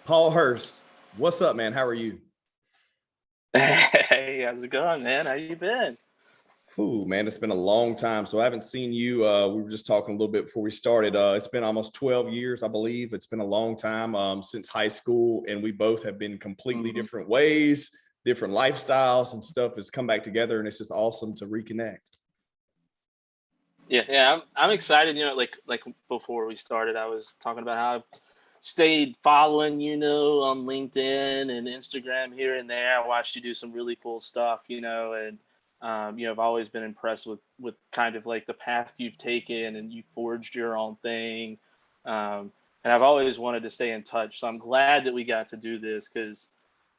Paul Hurst, what's up, man? How are you? Hey, how's it going, man? How you been? Ooh, man, it's been a long time. So I haven't seen you. We were just talking a little bit before we started. It's been almost 12 years, I believe. It's been a long time since high school, and we both have been completely hmm different ways, different lifestyles, and stuff has come back together, and it's just awesome to reconnect. Yeah, I'm excited. Like before we started, I was talking about how I stayed following on LinkedIn and Instagram here and there. I watched you do some really cool stuff, and I've always been impressed with kind of like the path you've taken and you forged your own thing. And I've always wanted to stay in touch, so I'm glad that we got to do this because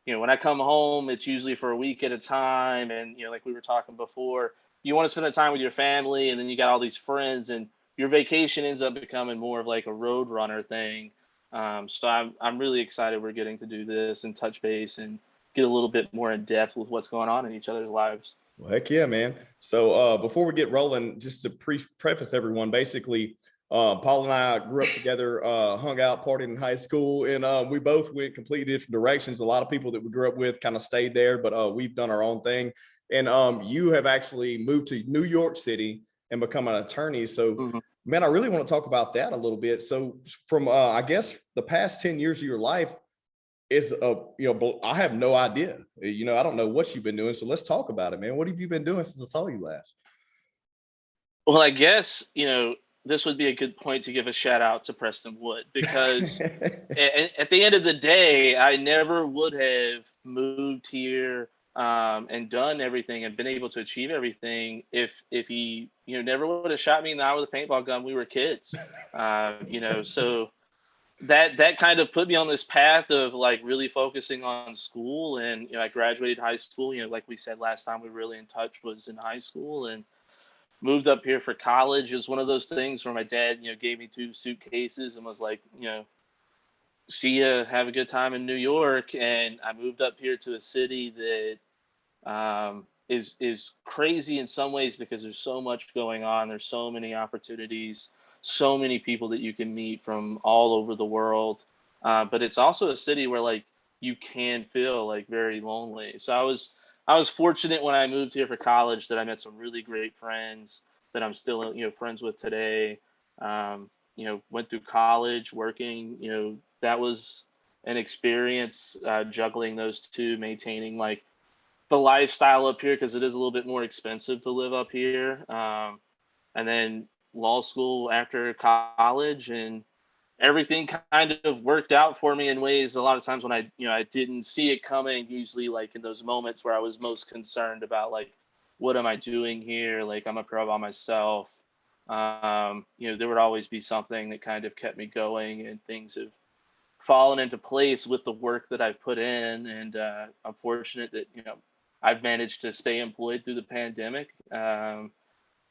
when I come home, it's usually for a week at a time. And, like we were talking before, you want to spend the time with your family and then you got all these friends and your vacation ends up becoming more of like a road runner thing. So I'm really excited we're getting to do this and touch base and get a little bit more in depth with what's going on in each other's lives. Well, heck yeah, man. So before we get rolling, just to preface everyone, basically, Paul and I grew up together, hung out, partied in high school, and we both went completely different directions. A lot of people that we grew up with kind of stayed there, but we've done our own thing. And you have actually moved to New York City and become an attorney. So, Mhm. man, I really want to talk about that a little bit. So, from I guess the past 10 years of your life, it's I have no idea. I don't know what you've been doing. So let's talk about it, man. What have you been doing since I saw you last? Well, I guess, this would be a good point to give a shout out to Preston Wood because at the end of the day, I never would have moved here and done everything and been able to achieve everything if he never would have shot me in the eye with a paintball gun. We were kids, so that kind of put me on this path of like really focusing on school. And I graduated high school. Like we said last time we were really in touch was in high school, and moved up here for college. It was one of those things where my dad gave me two suitcases and was like, see ya, have a good time in New York. And I moved up here to a city that is crazy in some ways because there's so much going on. There's so many opportunities, so many people that you can meet from all over the world. But it's also a city where like you can feel like very lonely. So I was fortunate when I moved here for college that I met some really great friends that I'm still friends with today. Went through college working. That was an experience juggling those two, maintaining like the lifestyle up here because it is a little bit more expensive to live up here. And then law school after college, and everything kind of worked out for me in ways a lot of times when I didn't see it coming. Usually, like in those moments where I was most concerned about like, what am I doing here? Like I'm up here by myself. There would always be something that kind of kept me going, and things have fallen into place with the work that I've put in. And I'm fortunate that I've managed to stay employed through the pandemic. And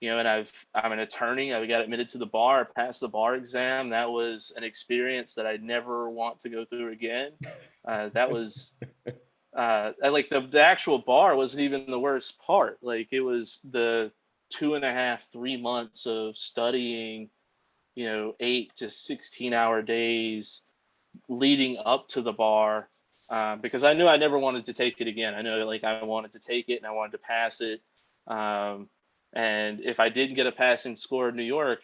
I'm an attorney. I got admitted to the bar, passed the bar exam. That was an experience that I'd never want to go through again. That was like the actual bar wasn't even the worst part. Like it was the 2.5, 3 months of studying, 8 to 16 hour days leading up to the bar, because I knew I never wanted to take it again. I know like I wanted to take it and I wanted to pass it. Um, and if I didn't get a passing score in New York,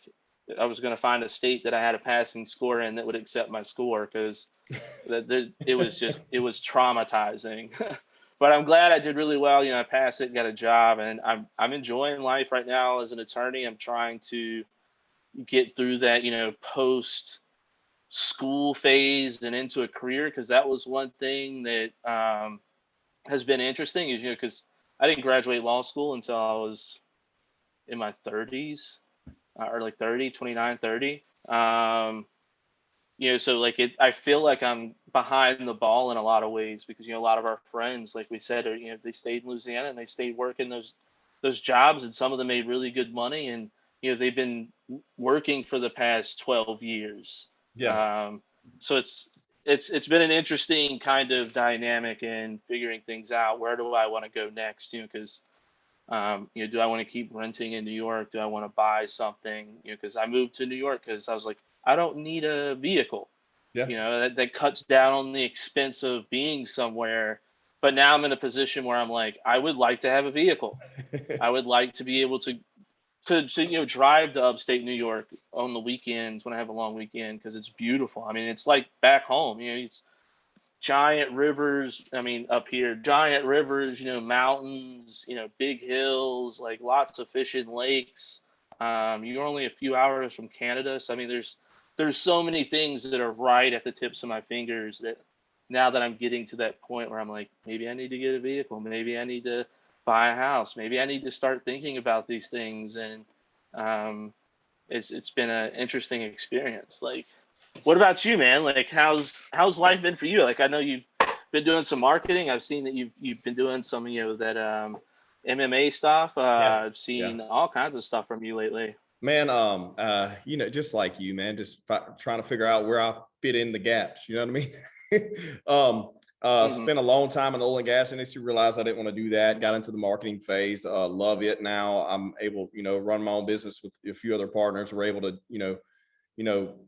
I was going to find a state that I had a passing score in that would accept my score because it was traumatizing. But I'm glad I did really well. I passed it, got a job, and I'm enjoying life right now as an attorney. I'm trying to get through that, post school phase and into a career, because that was one thing that has been interesting is because I didn't graduate law school until I was in my 30s, or like 30, 29, 30. So like I feel like I'm behind the ball in a lot of ways because a lot of our friends, like we said, are they stayed in Louisiana and they stayed working those jobs, and some of them made really good money, and they've been working for the past 12 years. Yeah. um, so it's been an interesting kind of dynamic in figuring things out. Where do I want to go next? Because do I want to keep renting in New York? Do I want to buy something? Because I moved to New York because I was like, I don't need a vehicle. Yeah. You know, that cuts down on the expense of being somewhere. But now I'm in a position where I'm like, I would like to have a vehicle. I would like to be able to drive to upstate New York on the weekends when I have a long weekend, because it's beautiful. I mean, it's like back home. You know, it's giant rivers. I mean, up here, giant rivers. You know, mountains. You know, big hills. Like lots of fishing lakes. You're only a few hours from Canada, so I mean, there's so many things that are right at the tips of my fingers that now that I'm getting to that point where I'm like, maybe I need to get a vehicle, maybe I need to buy a house, maybe I need to start thinking about these things. And it's been an interesting experience. Like, what about you, man? Like, how's life been for you? Like, I know you've been doing some marketing. I've seen that you've been doing some, that MMA stuff. Yeah. I've seen all kinds of stuff from you lately. Man, just like you, man, just trying to figure out where I fit in the gaps. You know what I mean? Mhm. Spent a long time in the oil and gas industry, realized I didn't want to do that. Got into the marketing phase. Love it now. I'm able, run my own business with a few other partners. We're able to,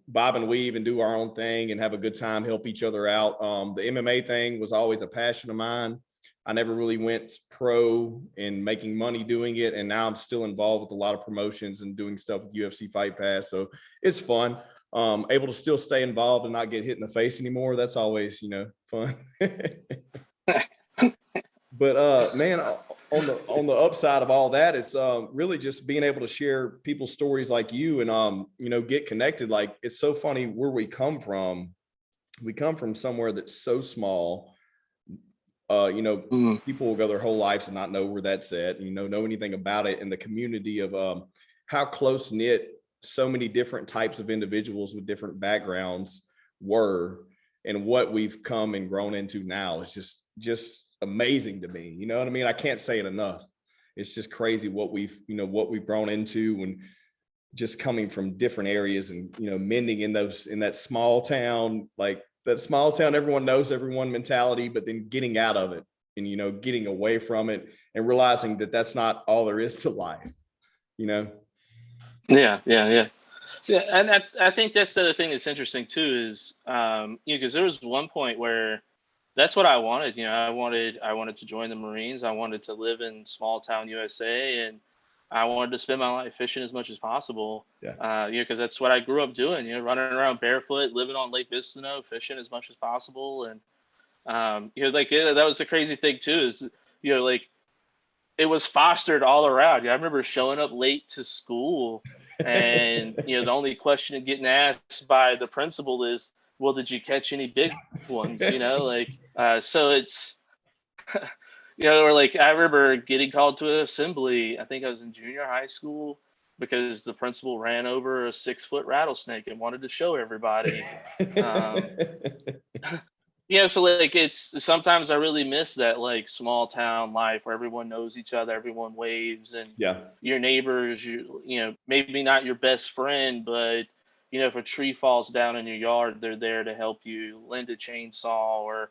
bob and weave and do our own thing and have a good time, help each other out. The MMA thing was always a passion of mine. I never really went pro in making money doing it. And now I'm still involved with a lot of promotions and doing stuff with UFC Fight Pass. So it's fun. Able to still stay involved and not get hit in the face anymore. That's always, fun. But man, on the upside of all that, it's really just being able to share people's stories like you and get connected. Like, it's so funny where we come from. We come from somewhere that's so small. Mhm. People will go their whole lives and not know where that's at, know anything about it. And the community of how close knit so many different types of individuals with different backgrounds were, and what we've come and grown into now is just amazing to me. You know what I mean? I can't say it enough. It's just crazy what we've grown into, and just coming from different areas and mending in that small town, like that small town everyone knows everyone mentality, but then getting out of it and getting away from it and realizing that that's not all there is to life. Yeah, yeah, yeah. Yeah, and I think that's the other thing that's interesting too is, because there was one point where that's what I wanted. I wanted to join the Marines. I wanted to live in small town USA, and I wanted to spend my life fishing as much as possible. Yeah. Because that's what I grew up doing. Running around barefoot, living on Lake Vistano, fishing as much as possible. And that was the crazy thing too. Is like it was fostered all around. I remember showing up late to school, and the only question getting asked by the principal is, "Well, did you catch any big ones?" So it's or like I remember getting called to an assembly. I think I was in junior high school because the principal ran over a 6-foot rattlesnake and wanted to show everybody. Um, so like it's sometimes I really miss that like small town life where everyone knows each other, everyone waves, and Yeah. your neighbors, maybe not your best friend, but if a tree falls down in your yard, they're there to help you lend a chainsaw, or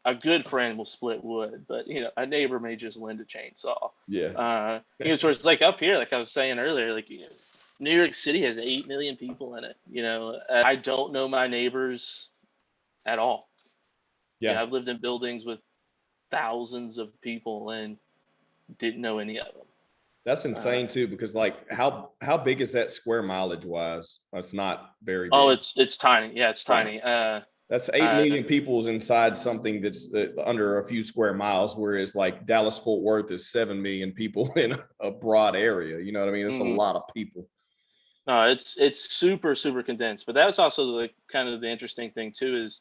a good friend will split wood, but a neighbor may just lend a chainsaw. Yeah. So it's like up here, like I was saying earlier, like New York City has 8 million people in it. I don't know my neighbors at all. Yeah. I've lived in buildings with thousands of people and didn't know any of them. That's insane too, because like how big is that square mileage wise? It's not very Oh, big. it's tiny. Yeah, it's Right. tiny. That's 8 million people's inside something that's under a few square miles, whereas like Dallas Fort Worth is 7 million people in a broad area. You know what I mean? It's a Mhm. lot of people. No, it's super super condensed. But that's also like kind of the interesting thing too is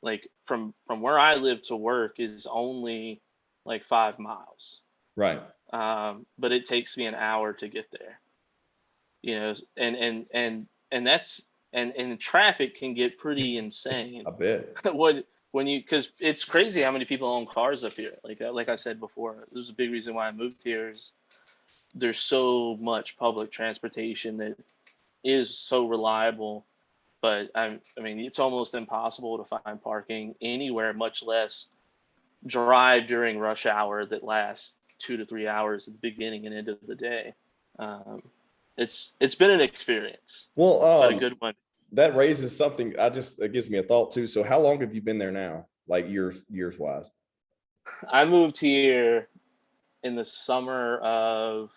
like from where I live to work is only like 5 miles. Right. But it takes me an hour to get there. And that's and traffic can get pretty insane. I bet. When you because it's crazy how many people own cars up here. Like I said before, there's a big reason why I moved here is there's so much public transportation that is so reliable, but I mean it's almost impossible to find parking anywhere, much less drive during rush hour that lasts 2 to 3 hours at the beginning and end of the day. Um, it's been an experience, Well, but a good one. that raises something. It gives me a thought too. So how long have you been there now? Like years wise? I moved here in the summer of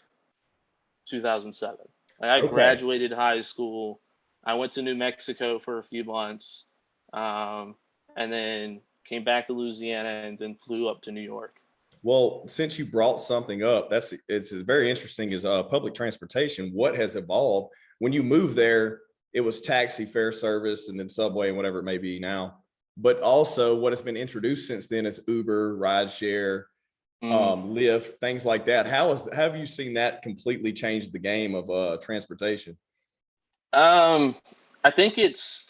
2007. Like I Okay. graduated high school. I went to New Mexico for a few months, and then came back to Louisiana, and then flew up to New York. Well, since you brought something up, it's very interesting is public transportation. What has evolved when you moved there? It was taxi fare service and then subway and whatever it may be now. But also what has been introduced since then is Uber, rideshare, Lyft, things like that. Have you seen that completely change the game of transportation? I think it's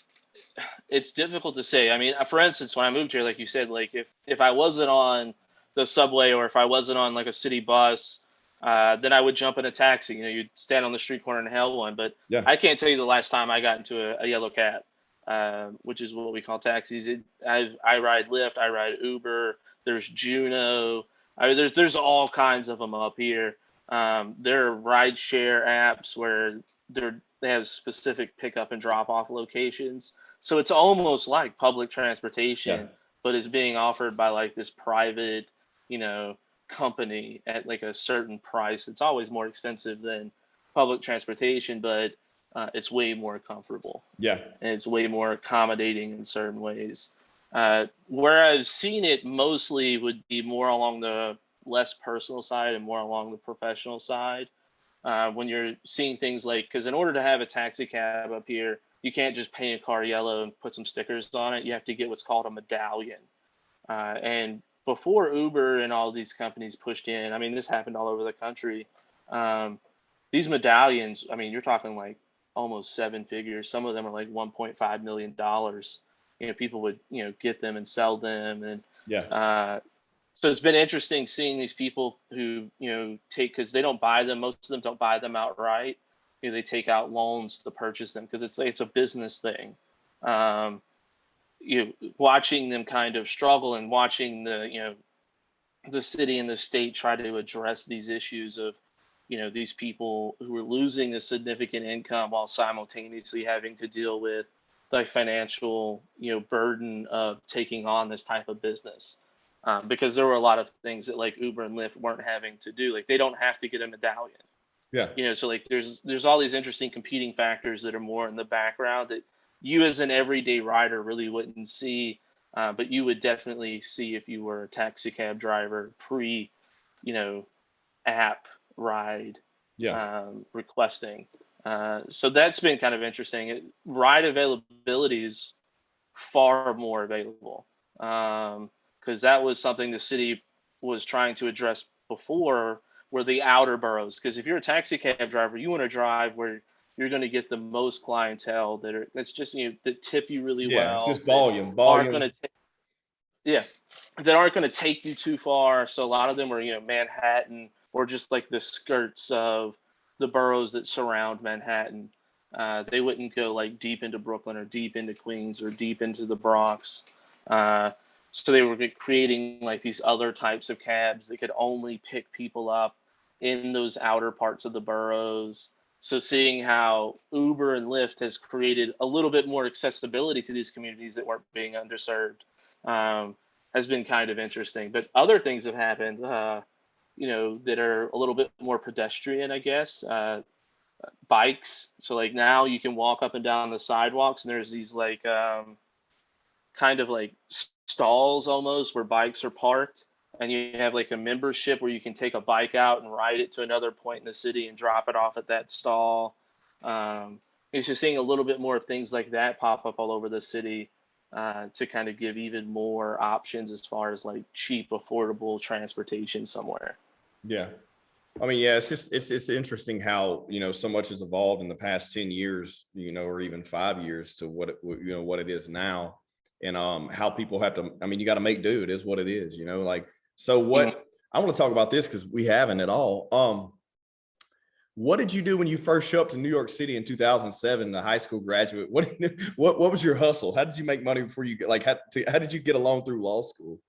difficult to say. I mean, for instance, when I moved here, like you said, like if I wasn't on the subway or if I wasn't on like a city bus, then I would jump in a taxi. You know, you'd stand on the street corner and hail one. But Yeah. I can't tell you the last time I got into a yellow cab, which is what we call taxis. I ride Lyft, I ride Uber. There's Juno. There's all kinds of them up here. There are ride share apps where they have specific pickup and drop off locations. So it's almost like public transportation, Yeah. but it's being offered by like this private, company at like a certain price. It's always more expensive than public transportation, but it's way more comfortable Yeah. and it's way more accommodating in certain ways. Where I've seen it mostly would be more along the less personal side and more along the professional side. When you're seeing things like, because in order to have a taxi cab up here, you can't just paint a car yellow and put some stickers on it. You have to get what's called a medallion. And before Uber and all these companies pushed in, I mean, this happened all over the country. These medallions, I mean, you're talking like almost seven figures. Some of them are like $1.5 million. People would, get them and sell them. And Yeah. so it's been interesting seeing these people who, take, because they don't buy them. Most of them don't buy them outright. They take out loans to purchase them because it's a business thing. Watching them kind of struggle and watching the city and the state try to address these issues of, these people who are losing a significant income while simultaneously having to deal with the financial, burden of taking on this type of business. Because there were a lot of things that like Uber and Lyft weren't having to do. Like they don't have to get a medallion. Yeah. So like there's all these interesting competing factors that are more in the background that you as an everyday rider really wouldn't see, but you would definitely see if you were a taxi cab driver pre, app ride Yeah. requesting. So that's been kind of interesting. Ride availability is far more available because that was something the city was trying to address before were the outer boroughs. Because if you're a taxi cab driver, you want to drive where you're going to get the most clientele that's just that tip you really Yeah. It's well, just that volume. aren't Volume. going to yeah, that aren't going to take you too far. So a lot of them are Manhattan or just like the skirts of the boroughs that surround Manhattan. They wouldn't go like deep into Brooklyn or deep into Queens or deep into the Bronx. Uh, so they were creating like these other types of cabs that could only pick people up in those outer parts of the boroughs. So seeing how Uber and Lyft has created a little bit more accessibility to these communities that weren't being underserved has been kind of interesting. But other things have happened, that are a little bit more pedestrian, I guess. Bikes. So like now you can walk up and down the sidewalks, and there's these like kind of like stalls almost where bikes are parked, and you have like a membership where you can take a bike out and ride it to another point in the city and drop it off at that stall. It's just seeing a little bit more of things like that pop up all over the city to kind of give even more options as far as like cheap, affordable transportation somewhere. Yeah. I mean, yeah, it's interesting how, so much has evolved in the past 10 years, or even 5 years to what it is now. And how people have to, I mean, you got to make do. It is what it is, like, so what I want to talk about this because we haven't at all. What did you do when you first showed up to New York City in 2007, a high school graduate? What was your hustle? How did you make money before you how did you get along through law school?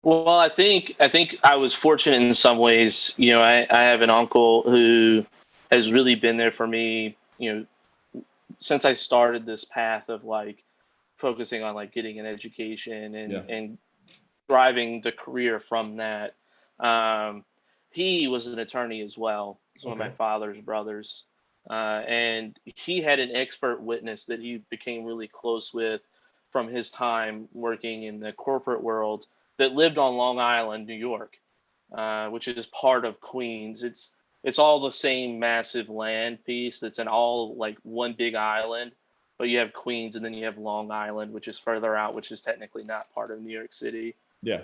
Well, I think I was fortunate in some ways. I have an uncle who has really been there for me, since I started this path of like focusing on like getting an education and driving the career from that. Um, he was an attorney as well. He's one of my Okay. father's brothers. And he had an expert witness that he became really close with from his time working in the corporate world that lived on Long Island, New York, which is part of Queens. It's all the same massive land piece that's in all like one big island, but you have Queens and then you have Long Island, which is further out, which is technically not part of New York City. Yeah.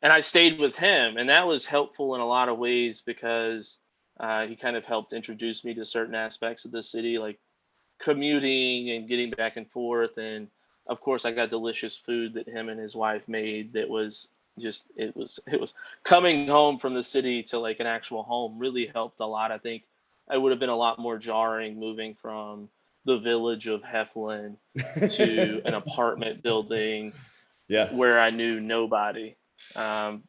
And I stayed with him, and that was helpful in a lot of ways because he kind of helped introduce me to certain aspects of the city, like commuting and getting back and forth. And of course, I got delicious food that him and his wife made. That was just it was coming home from the city to like an actual home really helped a lot. I think I would have been a lot more jarring moving from the village of Heflin to an apartment building Yeah. where I knew nobody. Um,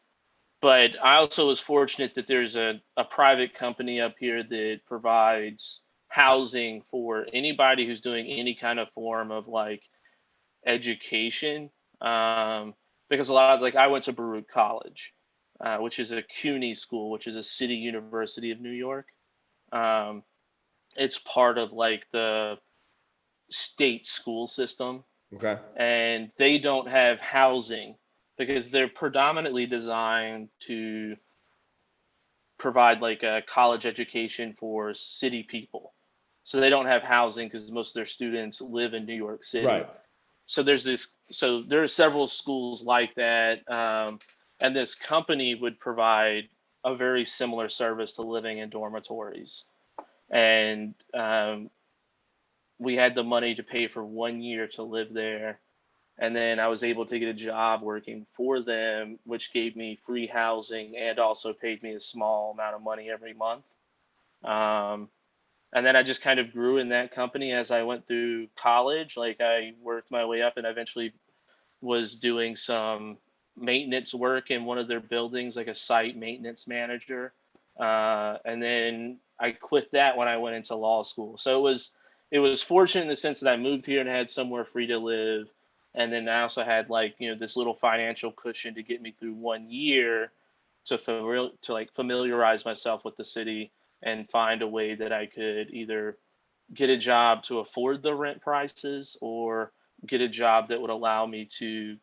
but I also was fortunate that there's a private company up here that provides housing for anybody who's doing any kind of form of like education. Because a lot of like I went to Baruch College, which is a CUNY school, which is a city university of New York. Um, it's part of like the state school system, Okay. and they don't have housing because they're predominantly designed to provide like a college education for city people. So they don't have housing because most of their students live in New York City. Right. So there are several schools like that, and this company would provide a very similar service to living in dormitories. And we had the money to pay for 1 year to live there, and then I was able to get a job working for them, which gave me free housing and also paid me a small amount of money every month. Um, and then I just kind of grew in that company as I went through college. Like I worked my way up, and I eventually was doing some maintenance work in one of their buildings, like a site maintenance manager. And then I quit that when I went into law school. So it was fortunate in the sense that I moved here and had somewhere free to live. And then I also had like, this little financial cushion to get me through 1 year to like familiarize myself with the city and find a way that I could either get a job to afford the rent prices or get a job that would allow me to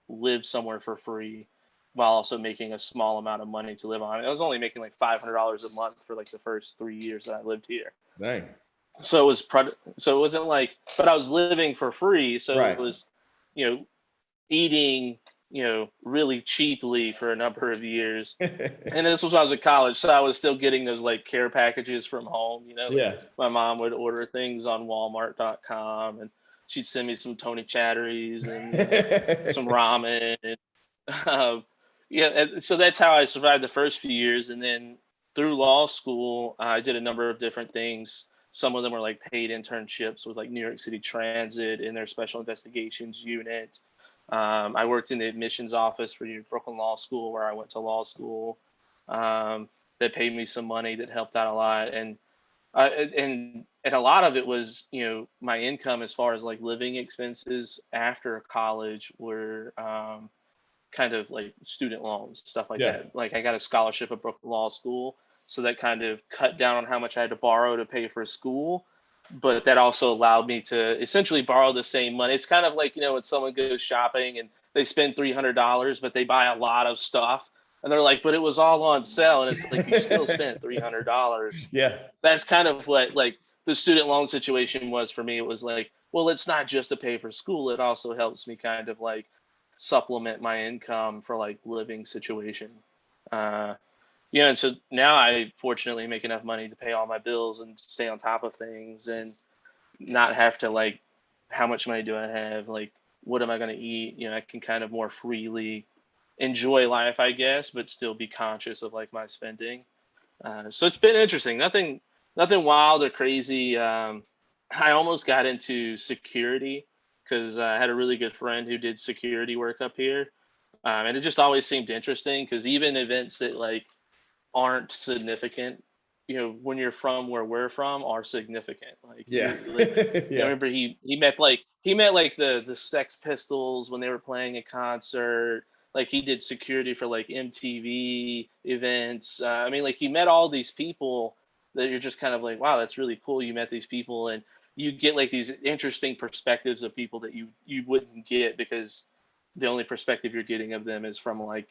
live somewhere for free while also making a small amount of money to live on. I was only making like $500 a month for like the first 3 years that I lived here. Dang. So so it wasn't like, but I was living for free. So it Right. was, eating, really cheaply for a number of years. And this was when I was at college, so I was still getting those like care packages from home. Like Yeah. my mom would order things on Walmart.com, and she'd send me some Tony Chatteries and some ramen. And, and so that's how I survived the first few years. And then through law school, I did a number of different things. Some of them were like paid internships with like New York City Transit in their special investigations unit. I worked in the admissions office for Brooklyn Law School, where I went to law school. That paid me some money, that helped out a lot, and a lot of it was my income as far as like living expenses after college were kind of like student loans, stuff like Yeah. that. Like I got a scholarship at Brooklyn Law School, so that kind of cut down on how much I had to borrow to pay for school. But that also allowed me to essentially borrow the same money. It's kind of like, when someone goes shopping and they spend $300, but they buy a lot of stuff. And they're like, but it was all on sale. And it's like, you still spent $300. Yeah. That's kind of what like the student loan situation was for me. It was like, well, it's not just to pay for school. It also helps me kind of like supplement my income for like living situation. Uh, and so now I fortunately make enough money to pay all my bills and stay on top of things and not have to like, how much money do I have? Like, what am I going to eat? I can kind of more freely enjoy life, I guess, but still be conscious of like my spending. So it's been interesting. Nothing wild or crazy. I almost got into security because I had a really good friend who did security work up here. And it just always seemed interesting because even events that like aren't significant when you're from where we're from, are significant. Like, Yeah. I Yeah. remember he met the Sex Pistols when they were playing a concert. Like, he did security for like MTV events. I mean, like, he met all these people that you're just kind of like, wow, that's really cool. You met these people, and you get like these interesting perspectives of people that you wouldn't get, because the only perspective you're getting of them is from like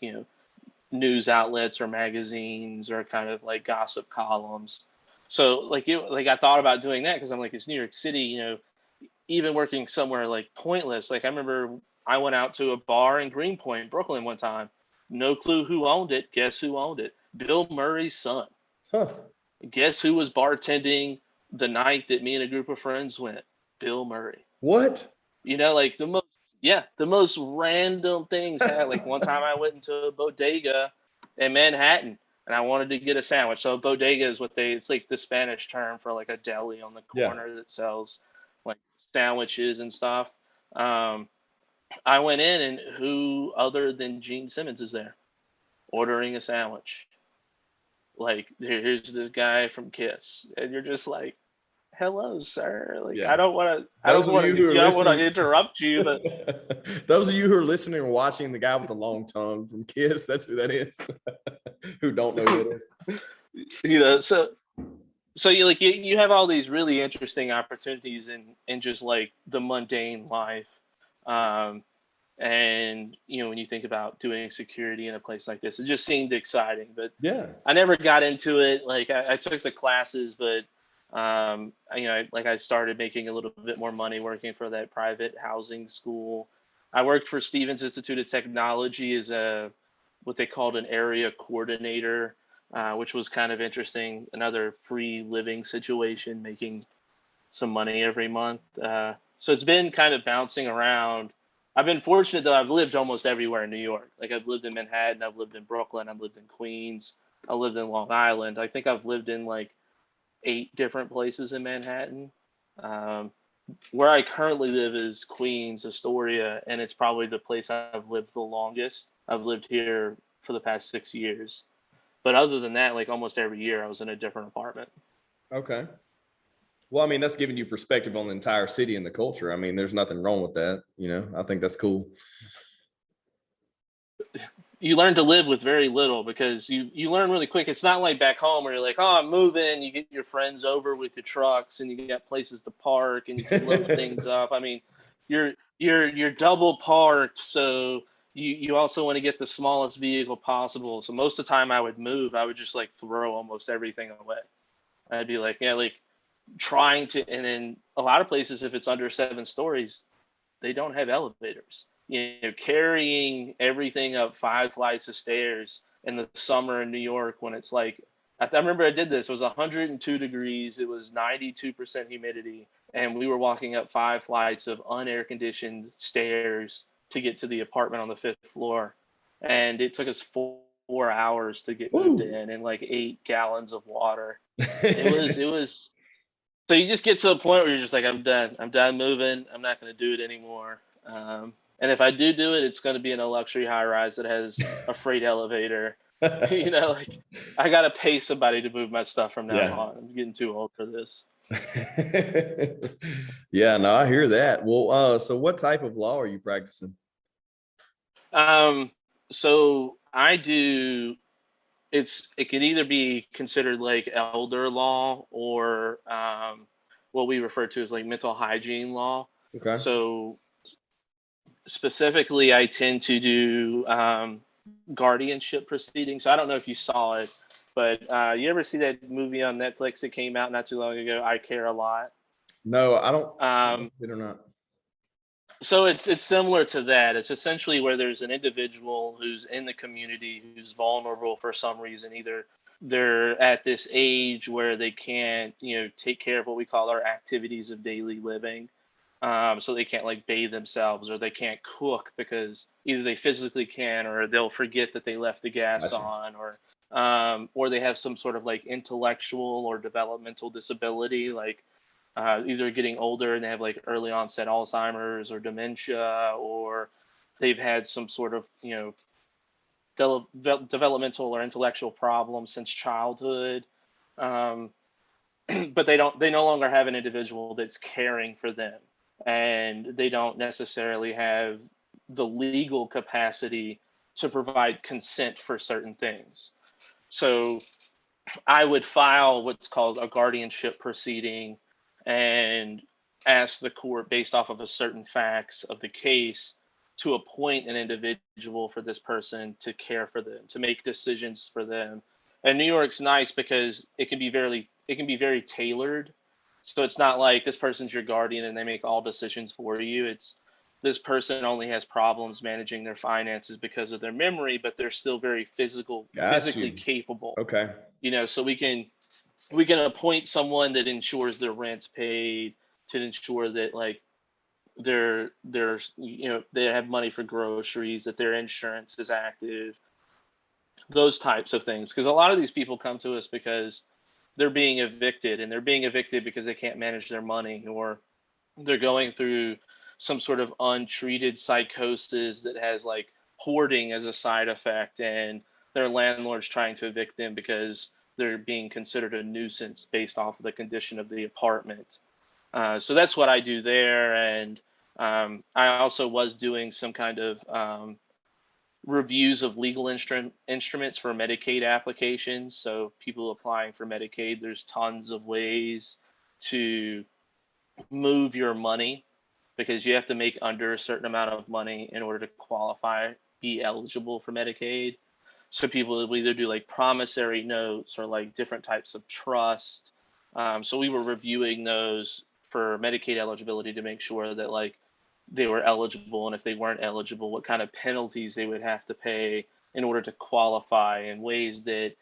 news outlets or magazines or kind of like gossip columns. So like I thought about doing that, because I'm like, it's New York City, even working somewhere like pointless. Like, I remember I went out to a bar in Greenpoint, Brooklyn one time. No clue who owned it. Guess who owned it? Bill Murray's son. Huh. Guess who was bartending the night that me and a group of friends went? Bill Murray. What? Like the most random things had. Like, one time I went into a bodega in Manhattan and I wanted to get a sandwich. So a bodega is it's like the Spanish term for like a deli on the Yeah. corner that sells like sandwiches and stuff. I went in, and who other than Gene Simmons is there ordering a sandwich? Like, here's this guy from Kiss, and you're just like, hello, sir. Like, Yeah. I Those don't of want you who to, are I don't want to listening, interrupt you, but those of you who are listening or watching, the guy with the long tongue from Kiss, that's who that is. Who don't know who it is. so you have all these really interesting opportunities in just like the mundane life. Um, and when you think about doing security in a place like this, it just seemed exciting, but Yeah. I never got into it. Like, I took the classes, but I started making a little bit more money working for that private housing school. I worked for Stevens Institute of Technology as what they called an area coordinator, which was kind of interesting. Another free living situation, making some money every month. So it's been kind of bouncing around. I've been fortunate though. I've lived almost everywhere in New York. Like, I've lived in Manhattan, I've lived in Brooklyn, I've lived in Queens, I lived in Long Island. I think I've lived in like 8 different places in Manhattan. Um, where I currently live is Queens, Astoria, and it's probably the place I've lived the longest. I've lived here for the past 6 years. But other than that, like, almost every year I was in a different apartment. Okay. Well, I mean, that's giving you perspective on the entire city and the culture. I mean, there's nothing wrong with that. I think that's cool. You learn to live with very little, because you learn really quick. It's not like back home where you're like, oh, I'm moving. You get your friends over with your trucks, and you got places to park, and you can load things up. I mean, you're double parked, so you also want to get the smallest vehicle possible. So most of the time I would move, I would just like throw almost everything away. I'd be like, yeah, like trying to, and then a lot of places, if it's under 7 stories, they don't have elevators. Carrying everything up 5 flights of stairs in the summer in New York, when it's like, I remember I did this. It was 102 degrees. It was 92% humidity, and we were walking up 5 flights of unair conditioned stairs to get to the apartment on the 5th floor, and it took us 4 hours to get moved Woo. in, and like 8 gallons of water. It was. So you just get to a point where you're just like, I'm done. I'm done moving. I'm not going to do it anymore. And if I do it, it's going to be in a luxury high rise that has a freight elevator. Like, I got to pay somebody to move my stuff from now Yeah. on. I'm getting too old for this. Yeah, no, I hear that. Well, so what type of law are you practicing? So I do. It can either be considered like elder law, or what we refer to as like mental hygiene law. Okay. So specifically, I tend to do guardianship proceedings. So I don't know if you saw it, but you ever see that movie on Netflix that came out not too long ago, I Care a Lot? No, I don't. Um, It or not. so it's similar to that. It's essentially where there's an individual who's in the community who's vulnerable for some reason. Either they're at this age where they can't, take care of what we call our activities of daily living. So they can't like bathe themselves, or they can't cook because either they physically can, or they'll forget that they left the gas Gotcha. on, or they have some sort of like intellectual or developmental disability, like either getting older and they have like early onset Alzheimer's or dementia, or they've had some sort of developmental or intellectual problem since childhood. Um, but they no longer have an individual that's caring for them, and they don't necessarily have the legal capacity to provide consent for certain things. So I would file what's called a guardianship proceeding and ask the court, based off of a certain facts of the case, to appoint an individual for this person to care for them, to make decisions for them. And New York's nice because it can be very tailored. So it's not like this person's your guardian and they make all decisions for you. It's this person only has problems managing their finances because of their memory, but they're still very Got physically you. capable. Okay. So we can appoint someone that ensures their rent's paid, to ensure that like they're they have money for groceries, that their insurance is active, those types of things. Because a lot of these people come to us because they're being evicted, and they're being evicted because they can't manage their money, or they're going through some sort of untreated psychosis that has like hoarding as a side effect, and their landlord's trying to evict them because they're being considered a nuisance based off of the condition of the apartment. So that's what I do there. And I also was doing some kind of reviews of legal instruments for Medicaid applications. So people applying for Medicaid, there's tons of ways to move your money, because you have to make under a certain amount of money in order to qualify, be eligible for Medicaid. So people will either do like promissory notes or like different types of trust. So we were reviewing those for Medicaid eligibility to make sure that like they were eligible, and if they weren't eligible, what kind of penalties they would have to pay in order to qualify, and ways that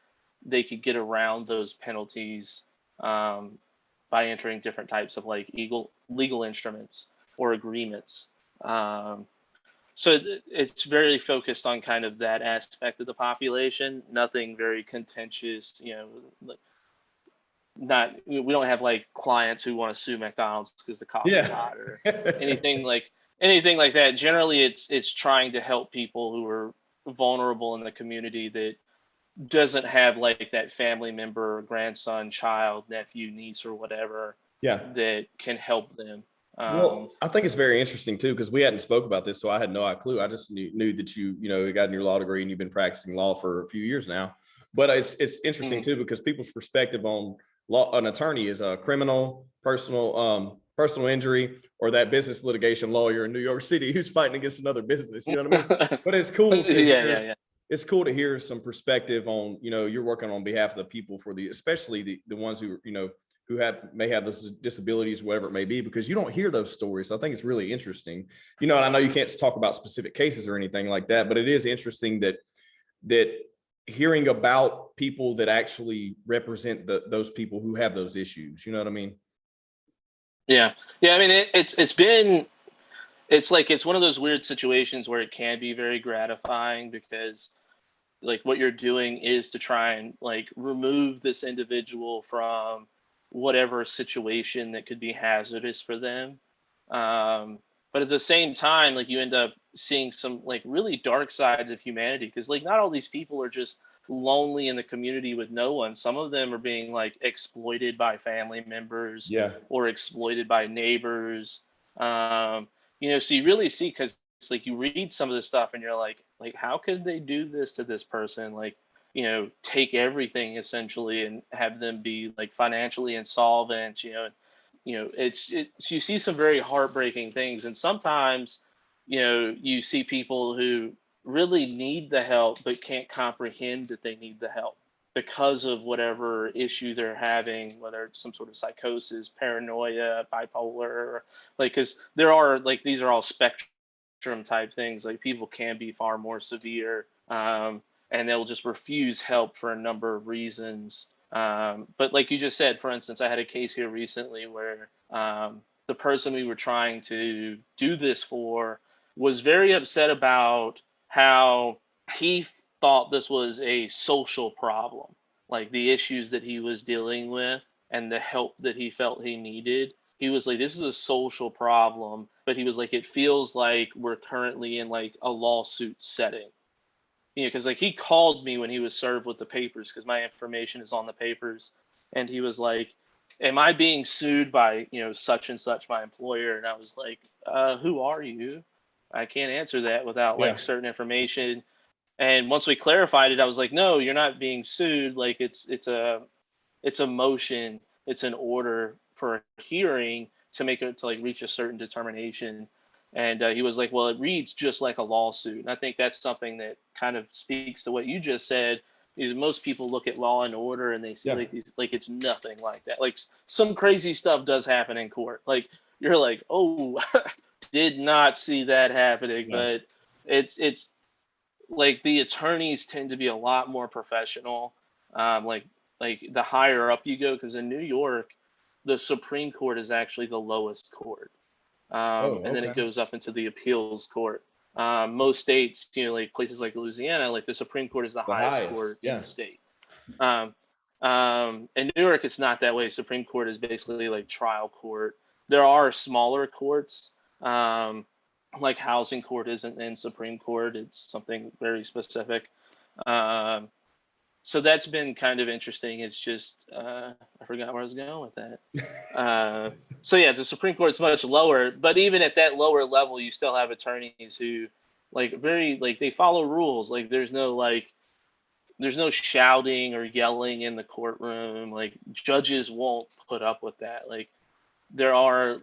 they could get around those penalties um, by entering different types of like legal instruments or agreements. Um, so it's very focused on kind of that aspect of the population. Nothing very contentious. Like, not we don't have like clients who want to sue McDonald's because the coffee's Yeah. hot, or anything like that. Generally, it's trying to help people who are vulnerable in the community, that doesn't have like that family member, grandson, child, nephew, niece, or whatever, Yeah. that can help them. Well, I think it's very interesting too, because we hadn't spoke about this, so I had no clue. I just knew that you got your law degree and you've been practicing law for a few years now. But it's interesting Mhm. too, because people's perspective on law, an attorney is a criminal, personal injury, or that business litigation lawyer in New York City who's fighting against another business. You know what I mean? But it's cool to Yeah, hear. yeah, yeah. It's cool to hear some perspective on, you're working on behalf of the people, especially the ones who who may have those disabilities, whatever it may be, because you don't hear those stories. So I think it's really interesting. And I know you can't talk about specific cases or anything like that, but it is interesting that hearing about people that actually represent those people who have those issues. You know what I mean? Yeah, yeah. I mean, it's one of those weird situations where it can be very gratifying, because like what you're doing is to try and like remove this individual from whatever situation that could be hazardous for them. But at the same time, like you end up seeing some like really dark sides of humanity, because like not all these people are just lonely in the community with no one. Some of them are being like exploited by family members Yeah. or exploited by neighbors. So you really see, because like you read some of this stuff and you're like how could they do this to this person, like take everything essentially and have them be like financially insolvent. You see some very heartbreaking things, and sometimes you see people who really need the help but can't comprehend that they need the help because of whatever issue they're having, whether it's some sort of psychosis, paranoia, bipolar, like, because there are like these are all spectrum type things. Like people can be far more severe, and they'll just refuse help for a number of reasons. But like you just said, for instance, I had a case here recently where the person we were trying to do this for was very upset about how he thought this was a social problem, like the issues that he was dealing with and the help that he felt he needed. He was like, this is a social problem, but he was like, it feels like we're currently in like a lawsuit setting. Because like he called me when he was served with the papers, because my information is on the papers, and he was like, am I being sued by, such and such, my employer? And I was like, who are you? I can't answer that without like Yeah. certain information. And once we clarified it, I was like, no, you're not being sued. Like it's a motion, it's an order for a hearing to make it to like reach a certain determination. And he was like, well, it reads just like a lawsuit. And I think that's something that kind of speaks to what you just said. Is most people look at Law and Order and they see Yeah. like these, like it's nothing like that. Like some crazy stuff does happen in court. Like you're like, oh, did not see that happening. Yeah. But it's like the attorneys tend to be a lot more professional. Like the higher up you go, because in New York, the Supreme Court is actually the lowest court, Oh, and then it okay. goes up into the appeals court. Most states, like places like Louisiana, like the Supreme Court is the The highest highest. court in Yeah. the state. Um, in New York, it's not that way. Supreme Court is basically like trial court. There are smaller courts, like housing court isn't in Supreme Court. It's something very specific. Um, so that's been kind of interesting. It's just I forgot where I was going with that. So yeah, the Supreme Court is much lower, but even at that lower level, you still have attorneys who like very like they follow rules. Like there's no shouting or yelling in the courtroom. Like judges won't put up with that. Like there are,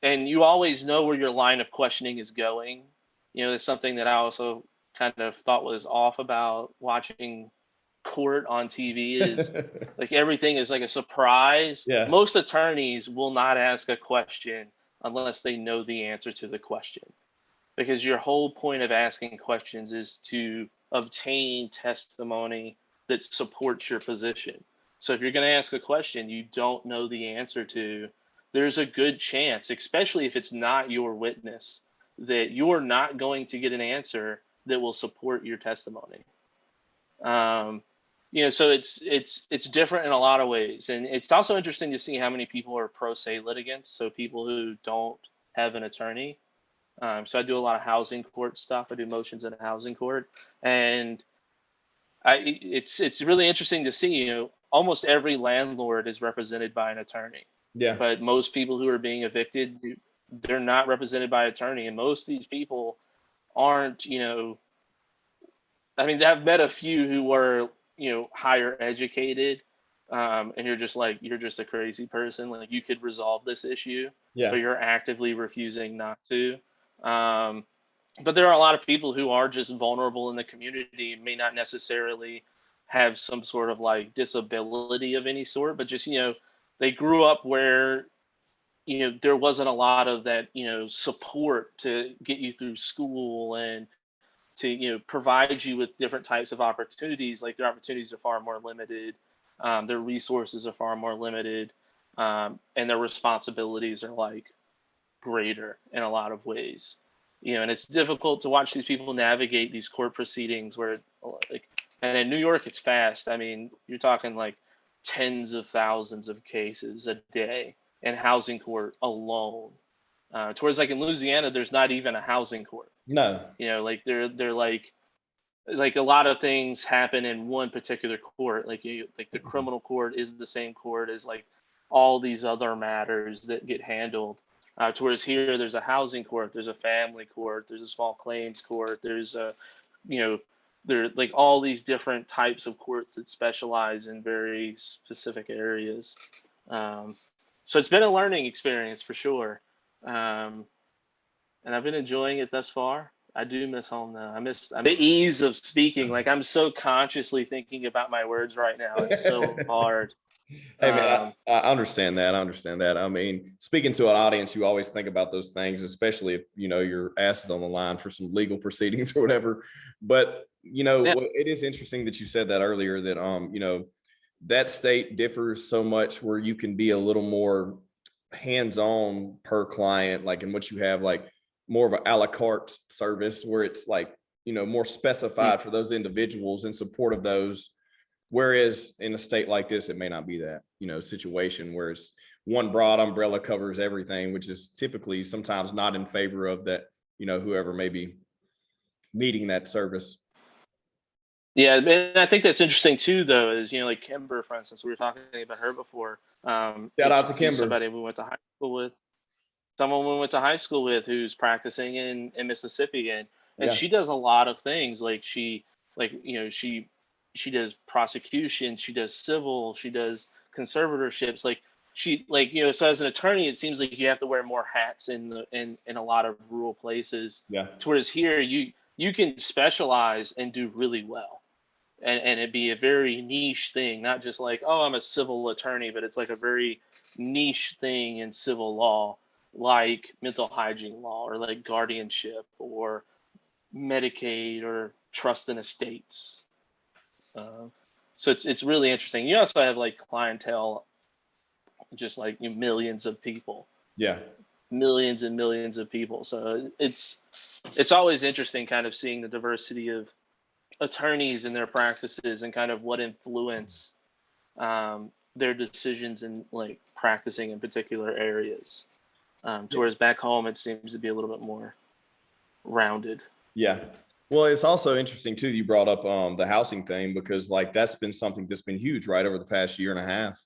and you always know where your line of questioning is going. It's something that I also kind of thought was off about watching court on TV is like everything is like a surprise. Yeah. Most attorneys will not ask a question unless they know the answer to the question, because your whole point of asking questions is to obtain testimony that supports your position. So if you're going to ask a question you don't know the answer to, there's a good chance, especially if it's not your witness, that you're not going to get an answer that will support your testimony. So it's different in a lot of ways, and it's also interesting to see how many people are pro se litigants, so people who don't have an attorney. So I do a lot of housing court stuff. I do motions in a housing court, and it's really interesting to see. Almost every landlord is represented by an attorney, Yeah. but most people who are being evicted, they're not represented by an attorney, and most of these people aren't. I mean, I've met a few who were higher educated, and you're just a crazy person. Like you could resolve this issue, but Yeah. you're actively refusing not to. Um, but there are a lot of people who are just vulnerable in the community and may not necessarily have some sort of like disability of any sort, but just they grew up where there wasn't a lot of that support to get you through school and to provide you with different types of opportunities. Like their opportunities are far more limited, their resources are far more limited, and their responsibilities are like greater in a lot of ways. And it's difficult to watch these people navigate these court proceedings where like, and in New York it's fast. I mean, you're talking like tens of thousands of cases a day in housing court alone. Towards like in Louisiana, there's not even a housing court. No. Like they're like a lot of things happen in one particular court. Like like the criminal court is the same court as like all these other matters that get handled. Towards here, there's a housing court, there's a family court, there's a small claims court, there's you know, there like all these different types of courts that specialize in very specific areas. Um, so it's been a learning experience for sure. Um, and I've been enjoying it thus far. I do miss home though. I miss the ease of speaking. Like I'm so consciously thinking about my words right now. It's so hard. Hey man, Um, I understand that. I understand that. I mean, speaking to an audience, you always think about those things, especially if your ass is on the line for some legal proceedings or whatever. But yeah, it is interesting that you said that earlier. That that state differs so much where you can be a little more hands-on per client, like in what you have, like more of an a la carte service where it's like more specified for those individuals in support of those. Whereas in a state like this, it may not be that, situation where it's one broad umbrella covers everything, which is typically sometimes not in favor of that, whoever may be needing that service. Yeah, and I think that's interesting too, though, is like Kimber, for instance, we were talking about her before. Shout out to She's Kimber. somebody we went to high school with. Someone we went to high school with who's practicing in Mississippi, and Yeah. she does a lot of things. Like she does prosecution, she does civil, she does conservatorships. Like so as an attorney, it seems like you have to wear more hats in a lot of rural places. Yeah. Whereas here, you can specialize and do really well, and it'd be a very niche thing, not just like, oh, I'm a civil attorney, but it's like a very niche thing in civil law, like mental hygiene law or like guardianship or Medicaid or trust and estates. Uh, so it's really interesting. You also have like clientele, just like millions of people, Yeah. millions and millions of people. So it's always interesting, kind of seeing the diversity of attorneys and their practices and kind of what influence their decisions in like practicing in particular areas. Whereas back home, it seems to be a little bit more rounded. Yeah. Well, it's also interesting too. You brought up the housing thing, because like that's been something that's been huge, right, over the past year and a half,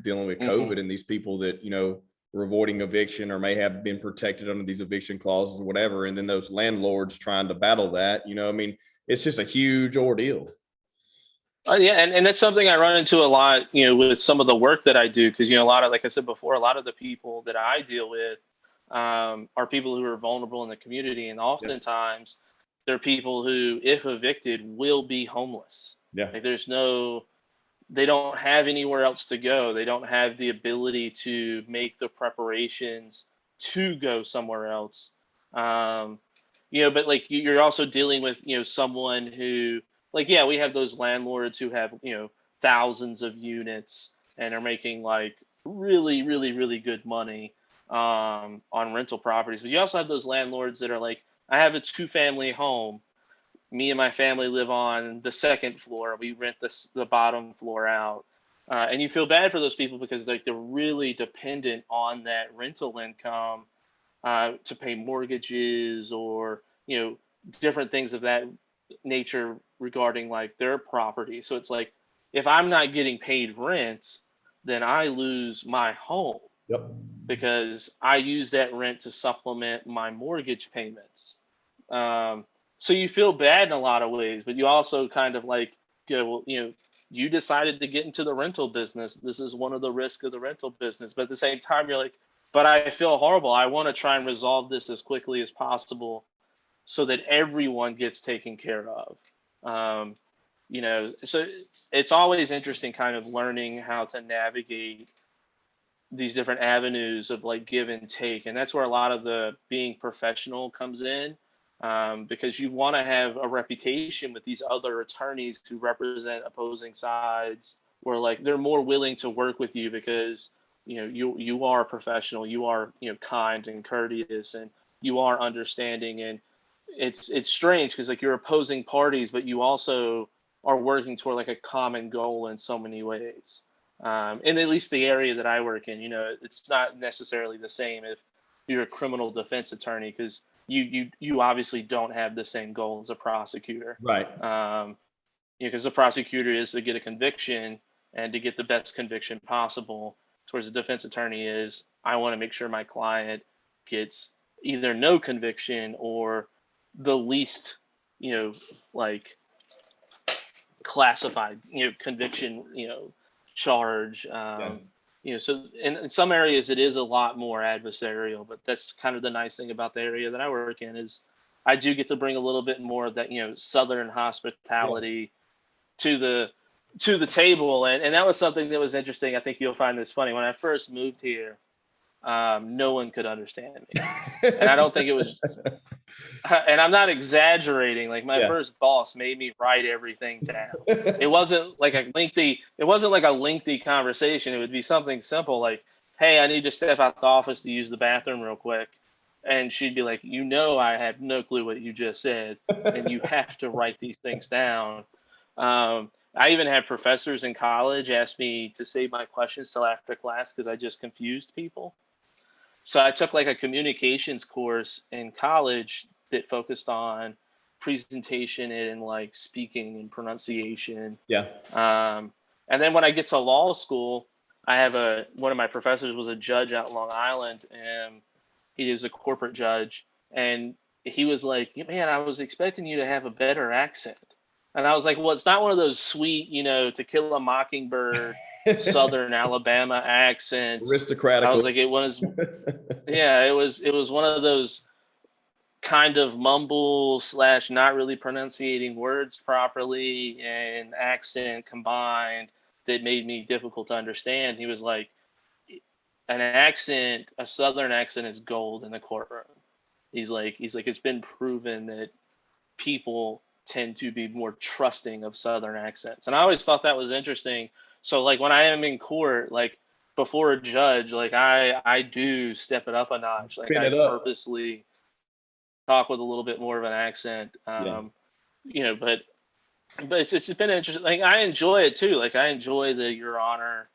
dealing with Hmm. COVID and these people that were avoiding eviction or may have been protected under these eviction clauses or whatever, and then those landlords trying to battle that. I mean, it's just a huge ordeal. Yeah, and that's something I run into a lot, with some of the work that I do, because a lot of, like I said before, a lot of the people that I deal with are people who are vulnerable in the community, and Yeah. oftentimes they're people who, if evicted, will be homeless. Yeah. Like they don't have anywhere else to go. They don't have the ability to make the preparations to go somewhere else. Um, but like you're also dealing with, someone who, like, yeah, we have those landlords who have, thousands of units and are making like really, really, really good money on rental properties. But you also have those landlords that are like, I have a two-family home. Me and my family live on the second floor. We rent the bottom floor out, and you feel bad for those people because like they're really dependent on that rental income to pay mortgages or different things of that nature regarding like their property. So it's like, if I'm not getting paid rent, then I lose my home Yep. because I use that rent to supplement my mortgage payments. Um, so you feel bad in a lot of ways, but you also kind of like go, well, you decided to get into the rental business. This is one of the risks of the rental business. But at the same time, you're like, but I feel horrible. I want to try and resolve this as quickly as possible so that everyone gets taken care of. Um, so it's always interesting kind of learning how to navigate these different avenues of like give and take, and that's where a lot of the being professional comes in, because you want to have a reputation with these other attorneys who represent opposing sides, where like they're more willing to work with you because you are a professional, you are kind and courteous, and you are understanding. And it's strange because like you're opposing parties, but you also are working toward like a common goal in so many ways. In at least the area that I work in, it's not necessarily the same if you're a criminal defense attorney, because you obviously don't have the same goal as a prosecutor. Right. Because the prosecutor is to get a conviction and to get the best conviction possible. Towards the defense attorney is, I want to make sure my client gets either no conviction or the least, like classified, conviction, charge. Yeah. So in some areas it is a lot more adversarial, but that's kind of the nice thing about the area that I work in is I do get to bring a little bit more of that, Southern Yeah. hospitality to the table. And that was something that was interesting. I think you'll find this funny. When I first moved here, no one could understand me. And I don't think it was, and I'm not exaggerating. Like my Yeah. first boss made me write everything down. It wasn't like a lengthy conversation. It would be something simple like, "Hey, I need to step out the office to use the bathroom real quick," and she'd be like, I have no clue what you just said, and you have to write these things down." I even had professors in college ask me to save my questions till after class because I just confused people. So I took like a communications course in college that focused on presentation and like speaking and pronunciation. Yeah. And then when I get to law school, I have one of my professors was a judge out in Long Island, and he was a corporate judge, and he was like, "Man, I was expecting you to have a better accent." And I was like, "Well, it's not one of those sweet, To Kill a Mockingbird, Southern Alabama accents." I was Aristocratically. like, it was one of those kind of mumble / not really pronunciating words properly and accent combined that made me difficult to understand. He was like, a Southern accent is gold in the courtroom. He's like, it's been proven that people tend to be more trusting of Southern accents. And I always thought that was interesting. So like when I am in court, like before a judge, like I do step it up a notch. Like Spin I it up. purposely talk with a little bit more of an accent. Yeah. But it's been interesting. Like I enjoy it too. Like I enjoy the Your Honor.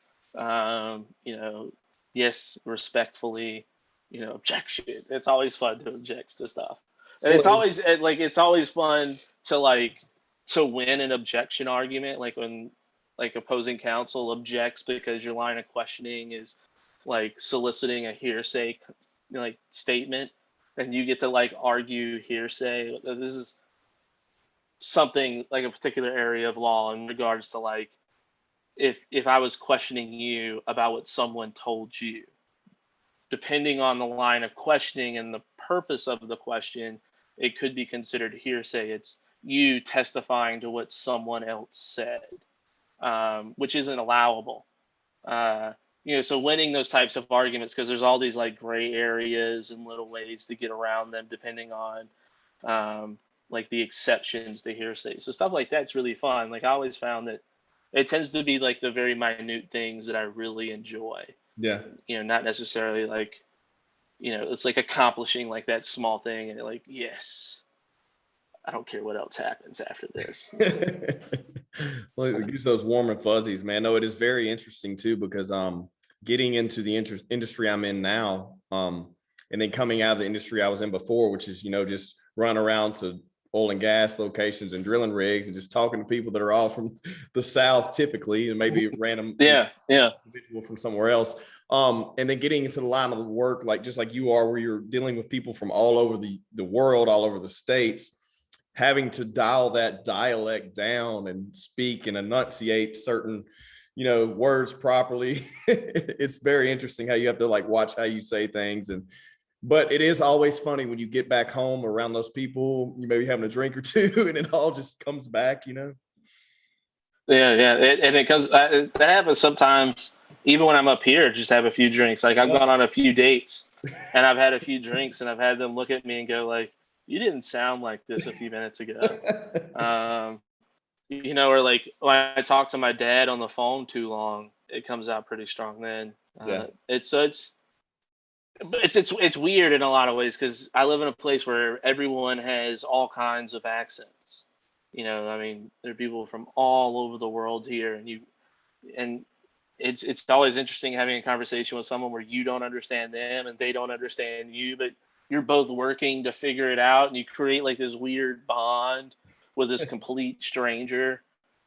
Yes, respectfully. Objection. It's always fun to object to stuff, and Well, it's always fun to win an objection argument. Like when opposing counsel objects because your line of questioning is like soliciting a hearsay statement, and you get to argue hearsay. This is something like a particular area of law in regards to if I was questioning you about what someone told you, depending on the line of questioning and the purpose of the question, it could be considered hearsay. It's you testifying to what someone else said, which isn't allowable. So winning those types of arguments, because there's all these gray areas and little ways to get around them depending on the exceptions to hearsay. So stuff like that's really fun. I always found that it tends to be the very minute things that I really enjoy. Yeah. Not necessarily it's accomplishing that small thing and yes, I don't care what else happens after this. Well, it gives those warm and fuzzies, man. No, it is very interesting too, because getting into the industry I'm in now, and then coming out of the industry I was in before, which is just running around to oil and gas locations and drilling rigs and just talking to people that are all from the South typically, and maybe random individual from somewhere else. And then getting into the line of the work, just like you are, where you're dealing with people from all over the world, all over the states, having to dial that dialect down and speak and enunciate certain, words properly. It's very interesting how you have to watch how you say things. But it is always funny when you get back home around those people, you may be having a drink or two, and it all just comes back, Yeah. And it comes, that happens sometimes, even when I'm up here, just have a few drinks. I've gone on a few dates and I've had a few drinks and I've had them look at me and go you didn't sound like this a few minutes ago. Or when I talk to my dad on the phone too long, it comes out pretty strong then. It's weird in a lot of ways, because I live in a place where everyone has all kinds of accents. There are people from all over the world here, and it's always interesting having a conversation with someone where you don't understand them and they don't understand you, but you're both working to figure it out, and you create this weird bond with this complete stranger.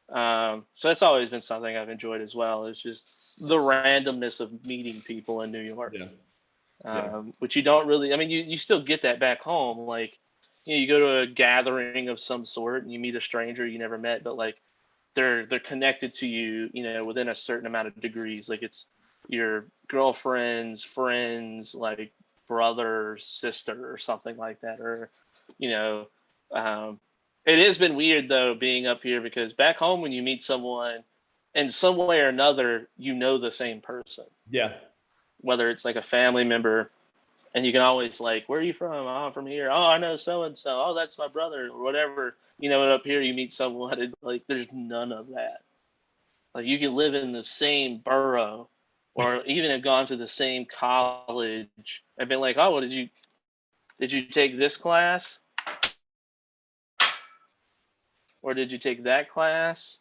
So that's always been something I've enjoyed as well. It's just the randomness of meeting people in New York. Which you don't really, you still get that back home. You go to a gathering of some sort and you meet a stranger you never met, but they're connected to you, within a certain amount of degrees. It's your girlfriend's friends, brother, sister, or something like that. Or, it has been weird though, being up here, because back home when you meet someone in some way or another, the same person. Yeah. Whether it's a family member, and you can always where are you from? Oh, I'm from here. Oh, I know so-and-so. Oh, that's my brother, or whatever. And up here you meet someone and there's none of that. You can live in the same borough or even have gone to the same college and been oh, well, did you take this class? Or did you take that class?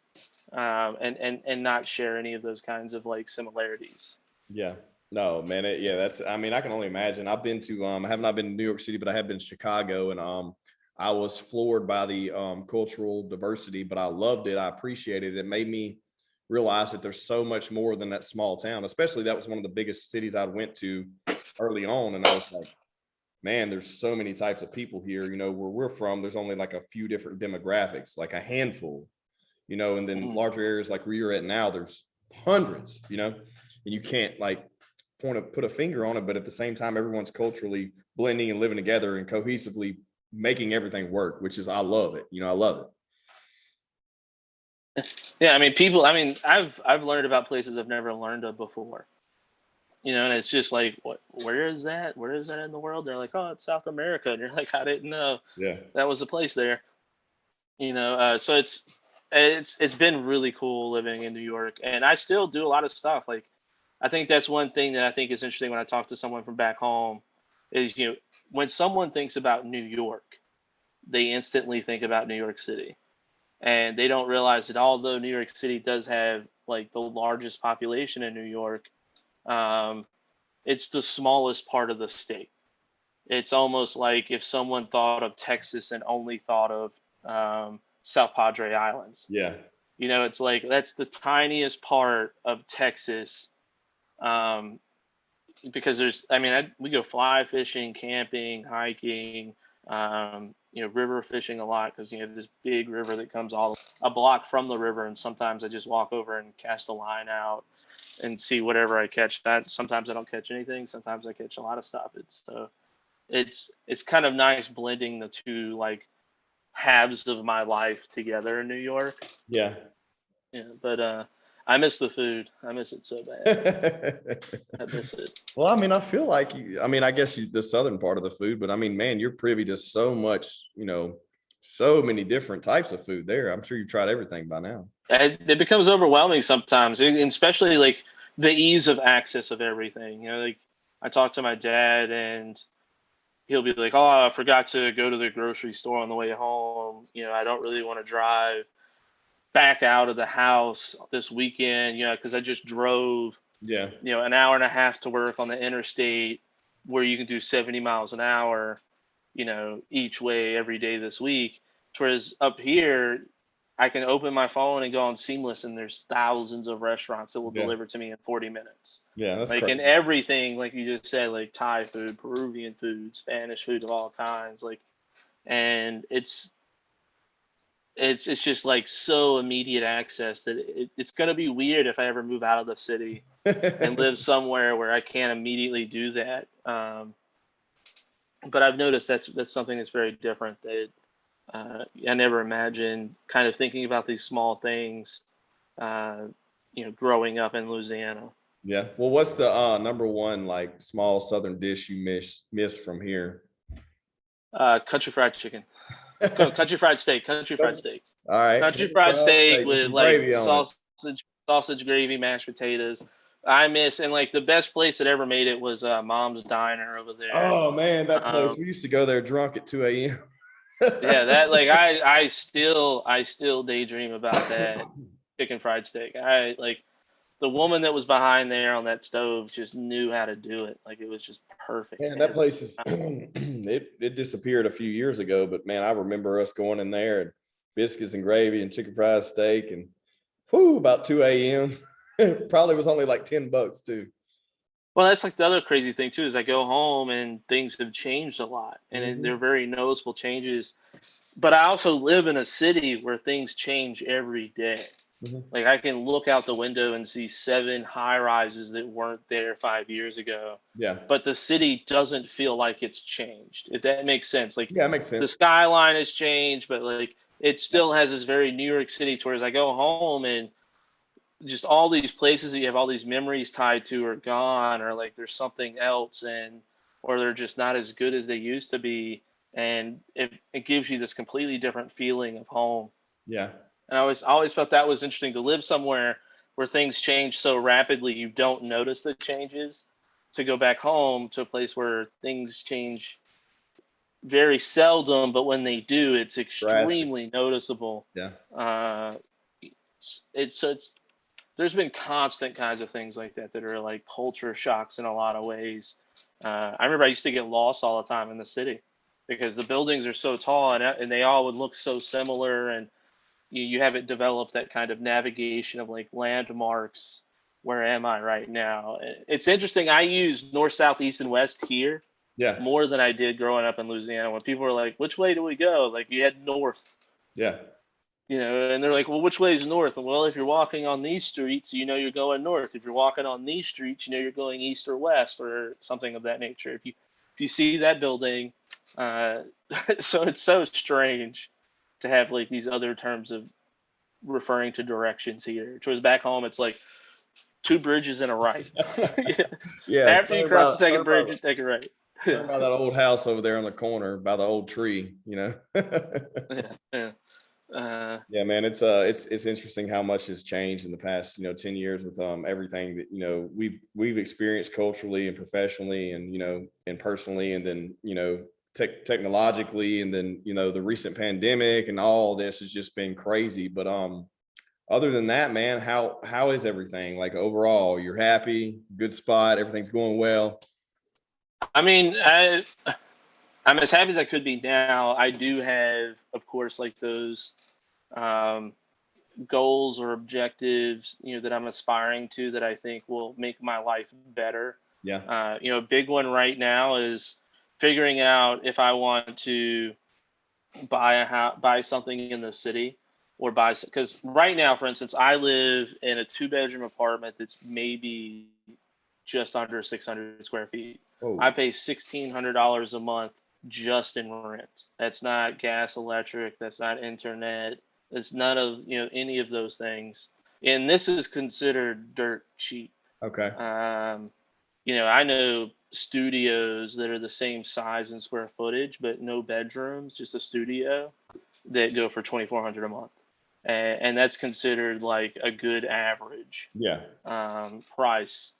And not share any of those kinds of similarities. Yeah. No, man. I can only imagine. I've been to, I have not been to New York City, but I have been to Chicago, and I was floored by the cultural diversity, but I loved it. I appreciated it. It made me realize that there's so much more than that small town, especially that was one of the biggest cities I went to early on. And I was like, man, there's so many types of people here. You know, where we're from, there's only like a few different demographics, like a handful, you know, and then larger areas like where you're at now, there's hundreds, you know, and you can't like put a finger on it, but at the same time, everyone's culturally blending and living together and cohesively making everything work, which is, I love it. You know, I love it. Yeah, I mean, people. I mean, I've learned about places I've never learned of before. You know, and it's just like, what? Where is that? Where is that in the world? They're like, oh, it's South America, and you're like, I didn't know that was a place there. You know, so it's been really cool living in New York, and I still do a lot of stuff. Like, I think that's one thing that I think is interesting when I talk to someone from back home, is when someone thinks about New York, they instantly think about New York City, and they don't realize that although New York City does have like the largest population in New York, it's the smallest part of the state. It's almost like if someone thought of Texas and only thought of South Padre Islands. Yeah. You know, it's like that's the tiniest part of Texas, because we go fly fishing, camping, hiking, river fishing a lot because you have this big river that comes all a block from the river, and sometimes I just walk over and cast the line out and see whatever I catch. That sometimes I don't catch anything, sometimes I catch a lot of stuff. It's kind of nice blending the two like halves of my life together in New York. Yeah. Yeah, but I miss the food. I miss it so bad. I miss it. Well, I mean, I feel like I guess the southern part of the food, but I mean, man, you're privy to so much, so many different types of food there. I'm sure you've tried everything by now. It becomes overwhelming sometimes, especially like the ease of access of everything. Like I talk to my dad and he'll be like, "Oh, I forgot to go to the grocery store on the way home. I don't really want to drive back out of the house this weekend, because I just drove, an hour and a half to work on the interstate where you can do 70 miles an hour, each way every day this week. Whereas up here, I can open my phone and go on Seamless, and there's thousands of restaurants that will deliver to me in 40 minutes. Yeah, that's like crazy. And everything, like you just said, like Thai food, Peruvian food, Spanish food of all kinds, and it's just like so immediate access that it's going to be weird if I ever move out of the city and live somewhere where I can't immediately do that. But I've noticed that's something that's very different that I never imagined kind of thinking about these small things, growing up in Louisiana. Yeah. Well, what's the number one like small southern dish you miss from here? Country fried chicken. Country fried steak. All right. Country fried steak with like sausage gravy, mashed potatoes. I miss, and like the best place that ever made it was Mom's Diner over there. Oh man, that place. We used to go there drunk at 2 a.m. Yeah, that like I still daydream about that chicken fried steak. I like the woman that was behind there on that stove just knew how to do it. Like it was just perfect. Man, that place is it disappeared a few years ago, but man, I remember us going in there and biscuits and gravy and chicken fried steak and about 2 a.m. Probably was only like $10 too. Well, that's like the other crazy thing too, is I go home and things have changed a lot, and they're very noticeable changes. But I also live in a city where things change every day. Like I can look out the window and see 7 high rises that weren't there 5 years ago. Yeah. But the city doesn't feel like it's changed, if that makes sense. Like, yeah, it makes sense. The skyline has changed, but like it still has this very New York City to where as I go home and just all these places that you have all these memories tied to are gone, or like there's something else, or they're just not as good as they used to be. And it gives you this completely different feeling of home. Yeah. And I always felt that was interesting to live somewhere where things change so rapidly you don't notice the changes, to go back home to a place where things change very seldom, but when they do, it's extremely noticeable. Yeah. There's been constant kinds of things like that are like culture shocks in a lot of ways. I remember I used to get lost all the time in the city. because the buildings are so tall and they all would look so similar, and you haven't developed that kind of navigation of like landmarks. Where am I right now? It's interesting. I use north, south, east, and west here Yeah. more than I did growing up in Louisiana. When people were like, "Which way do we go?" Like, you head north, Yeah. and they're like, "Well, which way is north?" And, well, if you're walking on these streets, you're going north. If you're walking on these streets, you're going east or west or something of that nature. If you see that building, uh, so it's so strange to have like these other terms of referring to directions here. Which was back home, it's like two bridges and a right. Yeah. After you cross the second bridge, you take a right. Turn by that old house over there on the corner by the old tree, Yeah. Yeah, man, it's interesting how much has changed in the past, 10 years with everything that, we've experienced culturally and professionally and, and personally, and then, technologically, and then, the recent pandemic and all this has just been crazy. But other than that, man, how is everything? Like overall, you're happy, good spot, everything's going well. I mean, I'm as happy as I could be now. I do have, of course, like those um, goals or objectives, that I'm aspiring to that I think will make my life better. Yeah. A big one right now is figuring out if I want to buy something in the city, or because right now, for instance, I live in a 2-bedroom apartment that's maybe just under 600 square feet. Oh, I pay $1,600 a month just in rent. That's not gas, electric. That's not internet. It's none of any of those things. And this is considered dirt cheap. okay. I know studios that are the same size and square footage, but no bedrooms, just a studio, that go for $2,400 a month, and that's considered like a good average Yeah. price.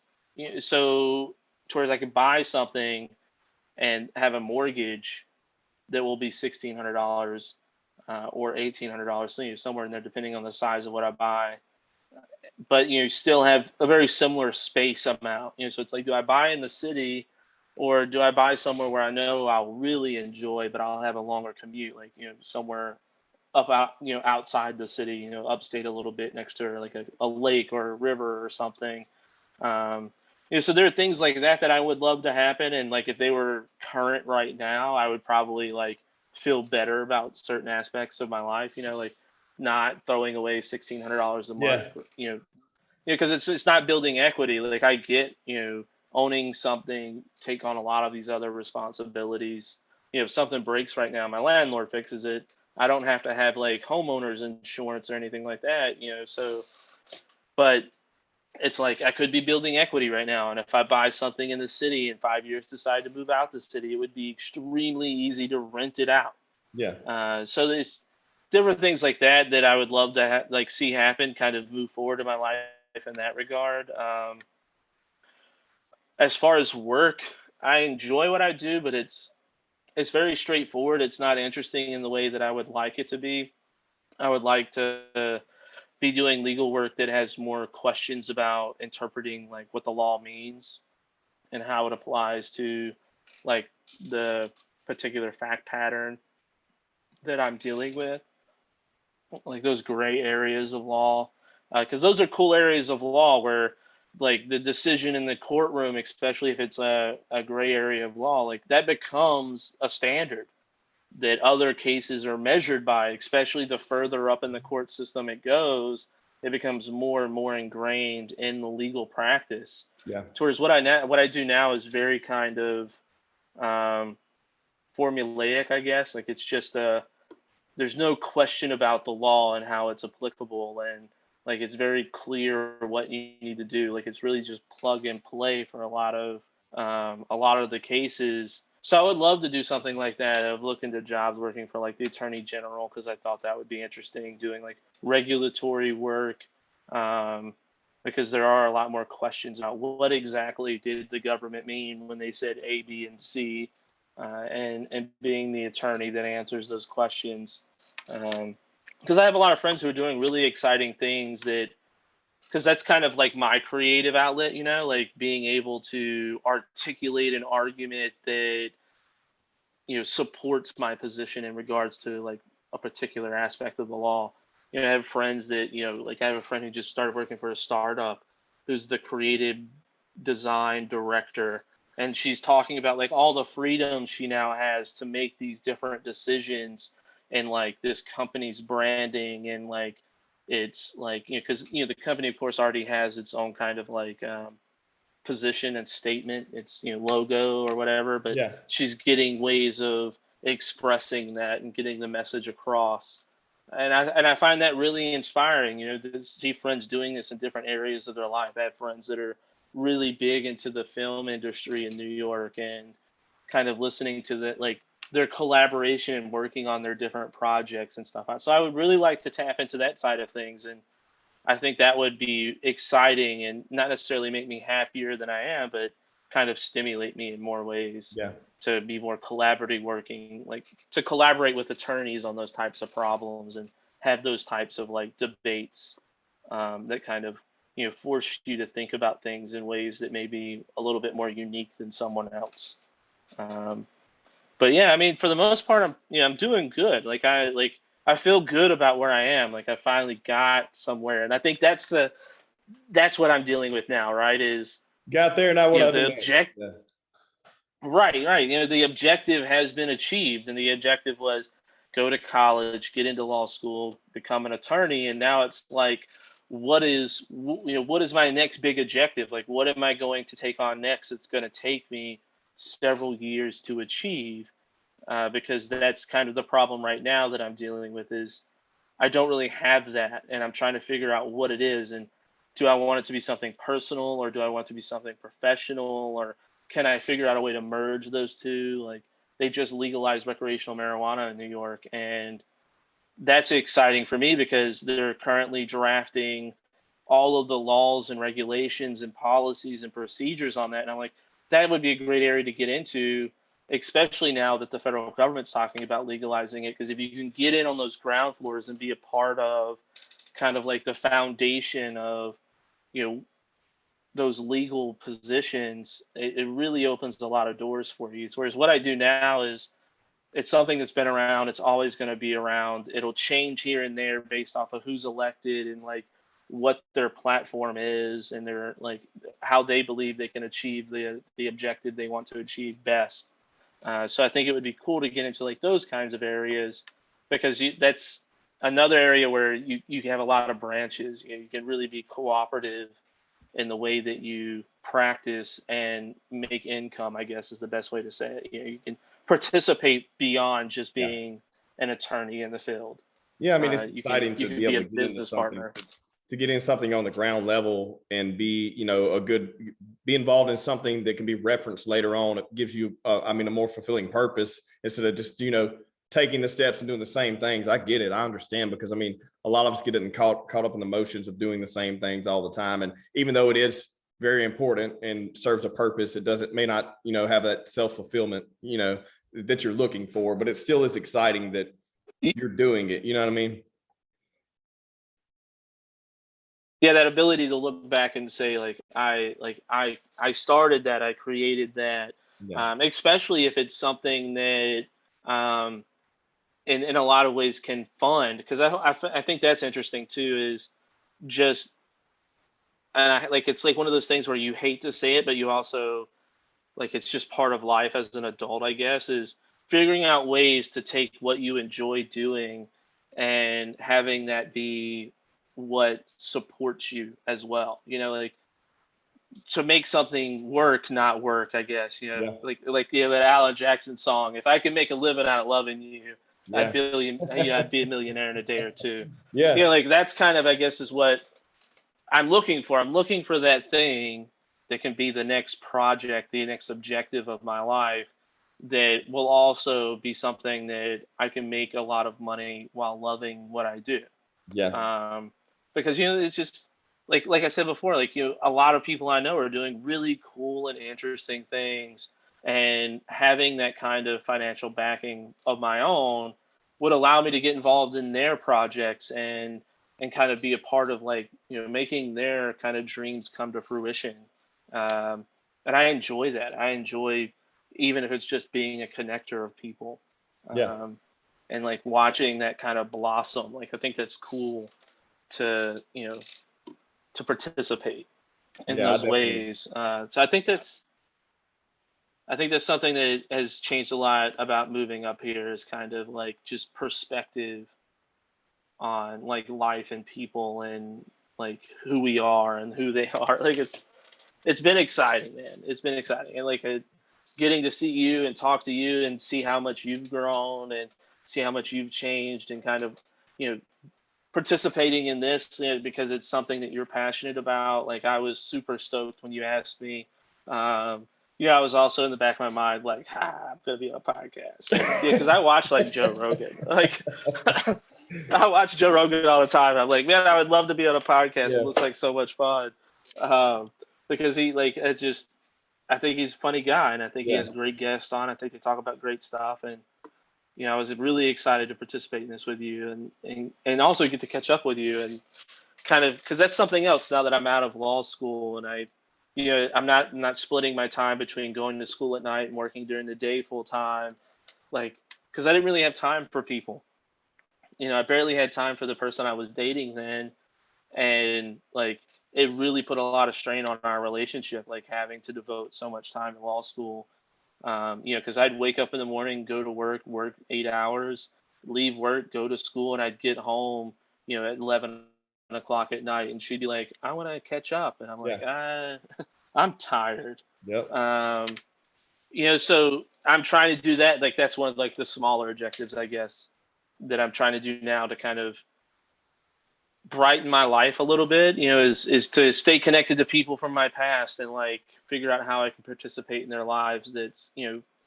So, towards I could buy something and have a mortgage that will be $1,600 or $1,800, so somewhere in there, depending on the size of what I buy. But still have a very similar space amount. So it's like, do I buy in the city, or do I buy somewhere where I know I'll really enjoy, but I'll have a longer commute, like somewhere outside the city, upstate a little bit, next to like a lake or a river or something. So there are things like that I would love to happen, and like if they were current right now, I would probably like feel better about certain aspects of my life. Like not throwing away $1,600 a month Yeah. for because it's not building equity. Like I get owning something, take on a lot of these other responsibilities. If something breaks right now, my landlord fixes it. I don't have to have like homeowners insurance or anything like that. So, but it's like I could be building equity right now, and if I buy something in the city in 5 years, decide to move out the city, it would be extremely easy to rent it out. Yeah. So there's different things like that I would love to like see happen, kind of move forward in my life in that regard. As far as work, I enjoy what I do, but it's very straightforward. It's not interesting in the way that I would like it to be. I would like to be doing legal work that has more questions about interpreting like what the law means and how it applies to like the particular fact pattern that I'm dealing with, like those gray areas of law, because those are cool areas of law where like the decision in the courtroom, especially if it's a gray area of law, like that becomes a standard that other cases are measured by. Especially the further up in the court system it goes, it becomes more and more ingrained in the legal practice. Yeah. Towards what I do now is very kind of um, formulaic, I guess. Like it's just there's no question about the law and how it's applicable, and like it's very clear what you need to do. Like it's really just plug and play for a lot of the cases. So I would love to do something like that. I've looked into jobs working for like the attorney general because I thought that would be interesting, doing like regulatory work, because there are a lot more questions about what exactly did the government mean when they said A, B, and C, and being the attorney that answers those questions. Because I have a lot of friends who are doing really exciting things because that's kind of like my creative outlet, like being able to articulate an argument that supports my position in regards to like a particular aspect of the law. I have friends that, like I have a friend who just started working for a startup who's the creative design director. And she's talking about like all the freedom she now has to make these different decisions and like this company's branding and like it's like, because, the company, of course, already has its own kind of like position and statement, its logo or whatever, but Yeah. she's getting ways of expressing that and getting the message across. And I find that really inspiring, to see friends doing this in different areas of their life. I have friends that are really big into the film industry in New York and kind of listening to that, like their collaboration and working on their different projects and stuff. So I would really like to tap into that side of things. And I think that would be exciting and not necessarily make me happier than I am, but kind of stimulate me in more ways Yeah. to be more collaborative working, like to collaborate with attorneys on those types of problems and have those types of like debates that kind of, force you to think about things in ways that may be a little bit more unique than someone else. Um, but yeah, I mean, for the most part, I'm doing good. I feel good about where I am. Like I finally got somewhere, and I think that's what I'm dealing with now. Right? Is Got there, now what I do the next? Yeah. right. The objective has been achieved, and the objective was go to college, get into law school, become an attorney, and now it's like, what is my next big objective? Like, what am I going to take on next? It's going to take me several years to achieve, because that's kind of the problem right now that I'm dealing with is I don't really have that, and I'm trying to figure out what it is. And do I want it to be something personal, or do I want it to be something professional, or can I figure out a way to merge those two? Like they just legalized recreational marijuana in New York, and that's exciting for me because they're currently drafting all of the laws and regulations and policies and procedures on that. And I'm like, that would be a great area to get into, especially now that the federal government's talking about legalizing it. Because if you can get in on those ground floors and be a part of kind of like the foundation of, you know, those legal positions, it really opens a lot of doors for you. Whereas what I do now is it's something that's been around. It's always going to be around. It'll change here and there based off of who's elected and like what their platform is and their like how they believe they can achieve the objective they want to achieve best. So I think it would be cool to get into like those kinds of areas because that's another area where you have a lot of branches. You can really be cooperative in the way that you practice and make income, I guess is the best way to say it. You can participate beyond just Yeah. being an attorney in the field. Yeah. I mean, it's You can exciting to be be able a to get into business something, partner. to get in something on the ground level and be, be involved in something that can be referenced later on. It gives you, a more fulfilling purpose instead of just, taking the steps and doing the same things. I get it. I understand because a lot of us get it and caught up in the motions of doing the same things all the time. And even though it is very important and serves a purpose, it may not, have that self-fulfillment, that you're looking for, but it still is exciting that you're doing it. You know what I mean? Yeah, that ability to look back and say I started that, I created that, Yeah. especially if it's something that um, in a lot of ways can fund because I think that's interesting too is just and I like it's like one of those things where you hate to say it but you also like it's just part of life as an adult I guess is figuring out ways to take what you enjoy doing and having that be what supports you as well like to make something work not work I guess Yeah. like that Alan Jackson song if I could make a living out of loving you Yeah. I'd be a millionaire in a day or two Yeah. like that's kind of I guess is what I'm looking for. I'm looking for that thing that can be the next project, the next objective of my life that will also be something that I can make a lot of money while loving what I do. Yeah. Because it's just like I said before, like a lot of people I know are doing really cool and interesting things, and having that kind of financial backing of my own would allow me to get involved in their projects and kind of be a part of like making their kind of dreams come to fruition. And I enjoy that. I enjoy even if it's just being a connector of people. Yeah. And like watching that kind of blossom, like I think that's cool to, to participate in Yeah, I those definitely. ways. So I think that's something that has changed a lot about moving up here, is kind of like just perspective on like life and people and like who we are and who they are. Like it's been exciting, man. It's been exciting, and like getting to see you and talk to you and see how much you've grown and see how much you've changed, and kind of, you know participating in this, because it's something that you're passionate about. Like I was super stoked when you asked me. I was also in the back of my mind like, I'm gonna be on a podcast. Yeah, because I watch like Joe Rogan. Like I watch Joe Rogan all the time. I'm like, man, I would love to be on a podcast. It Yeah. looks like so much fun. Because he like it's just I think he's a funny guy, and I think he Yeah. has great guests on. I think they talk about great stuff, and I was really excited to participate in this with you, and also get to catch up with you, and kind of, because that's something else now that I'm out of law school, and I'm not splitting my time between going to school at night and working during the day full time, like, because I didn't really have time for people. I barely had time for the person I was dating then, and like it really put a lot of strain on our relationship, like having to devote so much time in law school. Because I'd wake up in the morning, go to work 8 hours, leave work, go to school, and I'd get home, at 11 o'clock at night, and she'd be like, "I want to catch up," and I'm like, Yeah. I'm tired. Yep. Um, so I'm trying to do that. Like that's one of like the smaller objectives, I guess, that I'm trying to do now to kind of brighten my life a little bit, is to stay connected to people from my past, and like figure out how I can participate in their lives that's,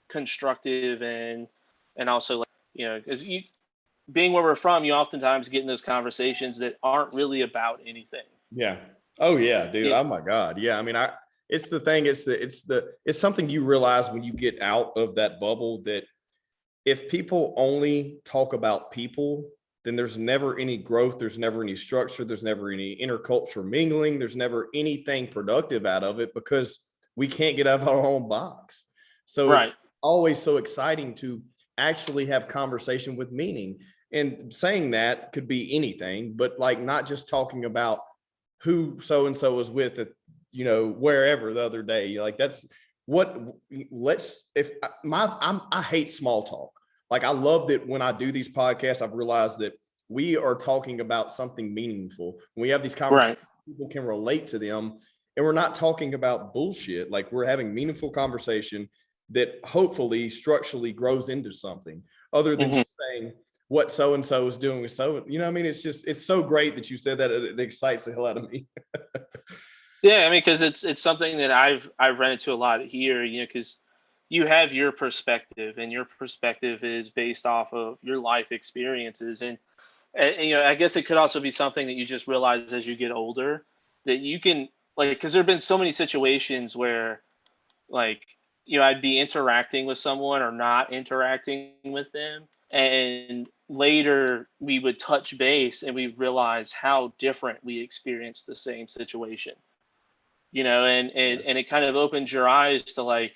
constructive, and also like, because you being where we're from, you oftentimes get in those conversations that aren't really about anything. Yeah. Oh yeah, dude. Yeah. Oh my God. Yeah. I mean, it's the thing. It's something you realize when you get out of that bubble, that if people only talk about people, then there's never any growth. There's never any structure. There's never any intercultural mingling. There's never anything productive out of it, because we can't get out of our own box. So it's Right. always so exciting to actually have conversation with meaning. And saying that could be anything, but like not just talking about who so and so was with at, wherever the other day. Like that's what let's if I hate small talk. Like I love that when I do these podcasts, I've realized that we are talking about something meaningful. When we have these conversations, Right. people can relate to them, and we're not talking about bullshit. Like we're having meaningful conversation that hopefully structurally grows into something other than Hmm. just saying what so and so is doing with so. I mean, it's so great that you said that. It excites the hell out of me. Yeah, I mean, because it's something that I've run into a lot here, because you have your perspective, and your perspective is based off of your life experiences, and I guess it could also be something that you just realize as you get older, that you can, like, because there have been so many situations where, like, I'd be interacting with someone or not interacting with them, and later we would touch base and we realize how different we experienced the same situation. And it kind of opens your eyes to, like,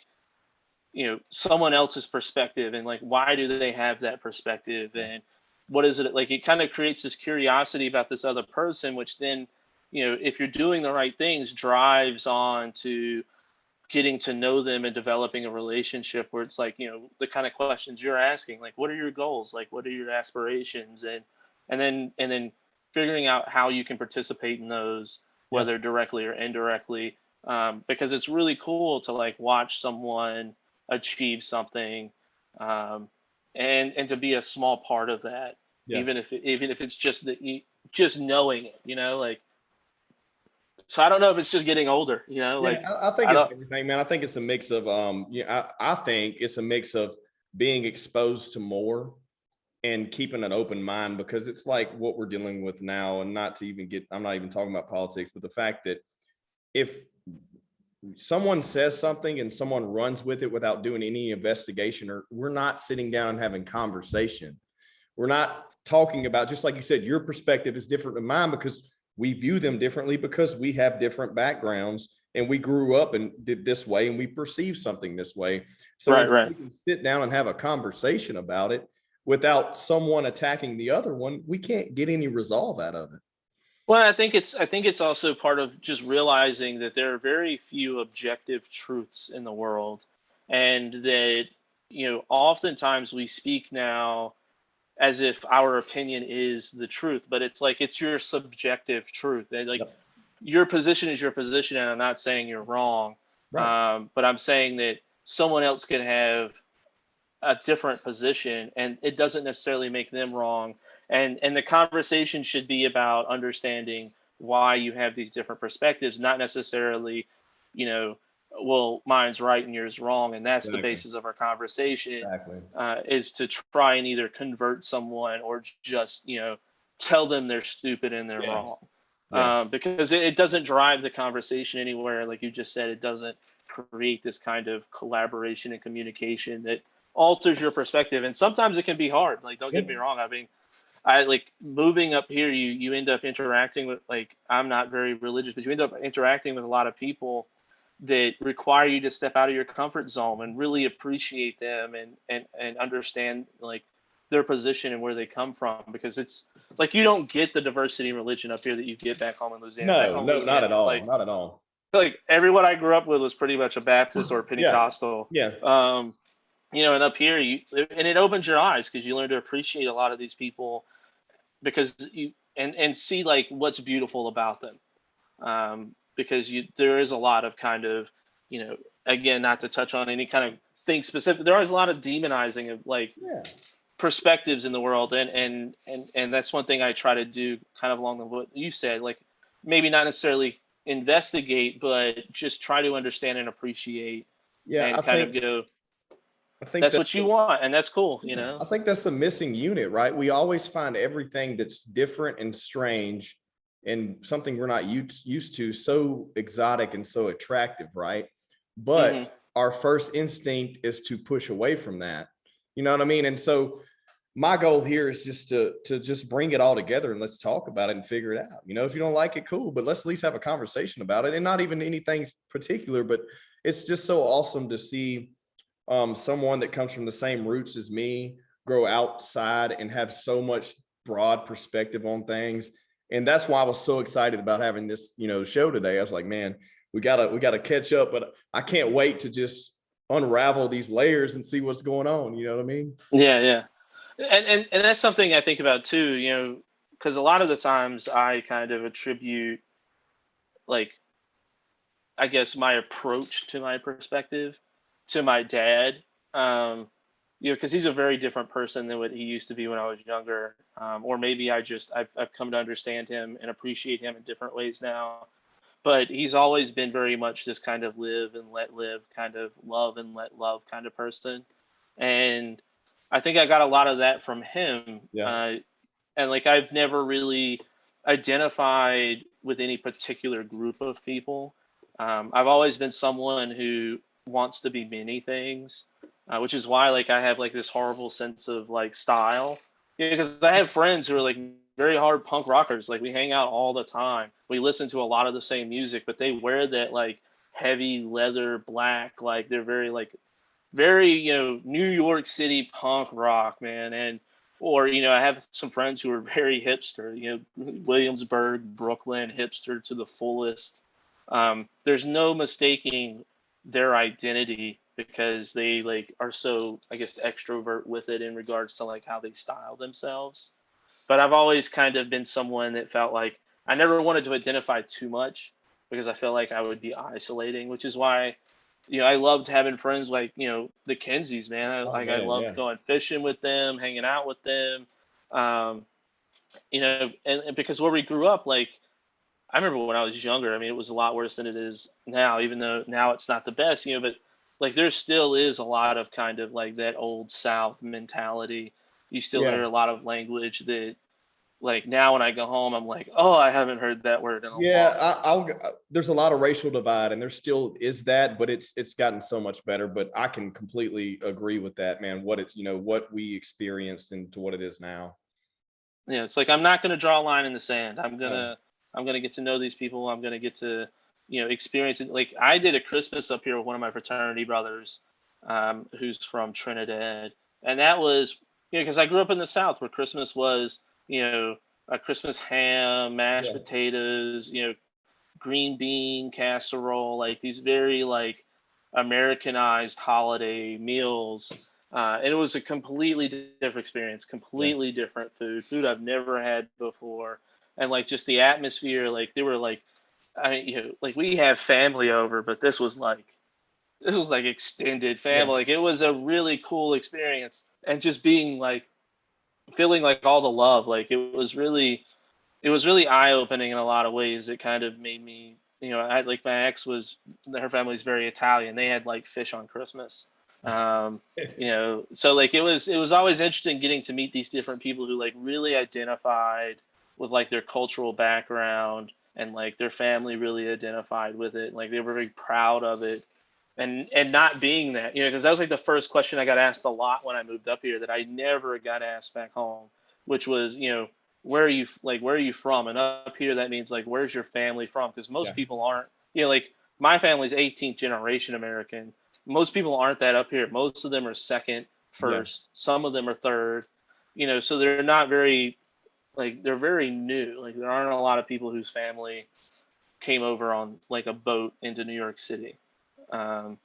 someone else's perspective, and like why do they have that perspective, and what is it, like it kind of creates this curiosity about this other person, which then, if you're doing the right things, drives on to getting to know them and developing a relationship where it's like, the kind of questions you're asking, like what are your goals, like what are your aspirations, and then figuring out how you can participate in those, Yeah. whether directly or indirectly, because it's really cool to like watch someone achieve something, um, and to be a small part of that, Yeah. even if it's just that you just knowing it, like. So I don't know if it's just getting older, Yeah, like I think I it's don't. everything, man. I think it's a mix of I think it's a mix of being exposed to more and keeping an open mind, because it's like what we're dealing with now. And not to even get, I'm not even talking about politics, but the fact that if someone says something and someone runs with it without doing any investigation, or we're not sitting down and having conversation, we're not talking about, just like you said, your perspective is different than mine, because we view them differently, because we have different backgrounds and we grew up and did this way, and we perceive something this way. So Right. we can sit down and have a conversation about it without someone attacking the other one, we can't get any resolve out of it. Well, I think it's also part of just realizing that there are very few objective truths in the world, and that oftentimes we speak now as if our opinion is the truth, but it's like it's your subjective truth. And like Yep. your position is your position, and I'm not saying you're wrong, Right. but I'm saying that someone else can have a different position, and it doesn't necessarily make them wrong. And the conversation should be about understanding why you have these different perspectives, not necessarily, you know, well, mine's right and yours wrong, and that's the Exactly. basis of our conversation. Exactly. Is to try and either convert someone or just tell them they're stupid and they're Yeah. wrong, Yeah. because it doesn't drive the conversation anywhere. Like you just said, it doesn't create this kind of collaboration and communication that alters your perspective. And sometimes it can be hard. Like, don't get me Yeah. wrong. I mean, I like moving up here, you end up interacting with, like, I'm not very religious, but you end up interacting with a lot of people that require you to step out of your comfort zone and really appreciate them, and understand like their position and where they come from, because it's like you don't get the diversity in religion up here that you get back home in Louisiana. Back No, home in no, not at Louisiana, all. Not at all. like everyone I grew up with was pretty much a Baptist or a Yeah. Pentecostal. Yeah. And up here, and it opens your eyes because you learn to appreciate a lot of these people, because you and see like what's beautiful about them. Because there is a lot of kind of, again, not to touch on any kind of thing specific, there is a lot of demonizing of like Yeah. perspectives in the world, and that's one thing I try to do, kind of along the what you said, like maybe not necessarily investigate, but just try to understand and appreciate, Yeah. and kind of go, I think that's that's what you want, and that's cool, yeah, I think that's the missing unit, right? We always find everything that's different and strange and something we're not used to so exotic and so attractive, right? hmm But our first instinct is to push away from that. You know what I mean? And so my goal here is just to just bring it all together and let's talk about it and figure it out. If you don't like it, cool, but let's at least have a conversation about it, and not even anything particular, but it's just so awesome to see someone that comes from the same roots as me grow outside and have so much broad perspective on things. And that's why I was so excited about having this, show today. I was like, man, we gotta catch up, but I can't wait to just unravel these layers and see what's going on. You know what I mean? yeah. And that's something I think about too, because a lot of the times I kind of attribute, like, I guess my approach to my perspective to my dad. Because he's a very different person than what he used to be when I was younger. Or maybe I've come to understand him and appreciate him in different ways now. But he's always been very much this kind of live and let live, kind of love and let love kind of person. And I think I got a lot of that from him. Yeah. And like I've never really identified with any particular group of people. I've always been someone who wants to be many things, which is why like I have like this horrible sense of like style. Because I have friends who are like very hard punk rockers. Like we hang out all the time. We listen to a lot of the same music, but they wear that like heavy leather black. Like they're very like very New York City punk rock, man. And or I have some friends who are very hipster, Williamsburg, Brooklyn hipster to the fullest. There's no mistaking their identity because they like are so, I guess, extrovert with it in regards to like how they style themselves. But I've always kind of been someone that felt like I never wanted to identify too much because I felt like I would be isolating, which is why I loved having friends like the Kensies, man. Oh I man, loved yeah. going fishing with them, hanging out with them. um and because where we grew up, like I remember when I was younger, I mean, it was a lot worse than it is now, even though now it's not the best, but like there still is a lot of kind of like that old South mentality. You still Yeah. hear a lot of language that, like, now when I go home, I'm like, oh, I haven't heard that word in a Yeah, long time. there's a lot of racial divide, and there still is that, but it's gotten so much better. But I can completely agree with that, man. What it's what we experienced and to what it is now. Yeah, it's like I'm not going to draw a line in the sand. No. I'm gonna get to know these people. I'm gonna get to experiencing, like, I did a Christmas up here with one of my fraternity brothers, who's from Trinidad. And that was, because I grew up in the South where Christmas was, a Christmas ham, mashed Yeah. potatoes, green bean casserole, like these very like Americanized holiday meals. And it was a completely different experience, Yeah. completely different food I've never had before. And like just the atmosphere, like they were like, I mean, like we have family over, but this was like extended Yeah. family. Like it was a really cool experience. And just being like feeling like all the love, like it was really eye opening in a lot of ways. It kind of made me, I like my ex was her family's very Italian. They had like fish on Christmas. So like it was always interesting getting to meet these different people who like really identified with like their cultural background and like their family really identified with it. Like they were very proud of it. And not being that, because that was like the first question I got asked a lot when I moved up here that I never got asked back home, which was, where are you from? And up here that means like where's your family from? Because most Yeah. people aren't, like my family's 18th generation American. Most people aren't that up here. Most of them are second, Yeah. first, some of them are third, so they're not very, like, they're very new. Like there aren't a lot of people whose family came over on like a boat into New York City. um,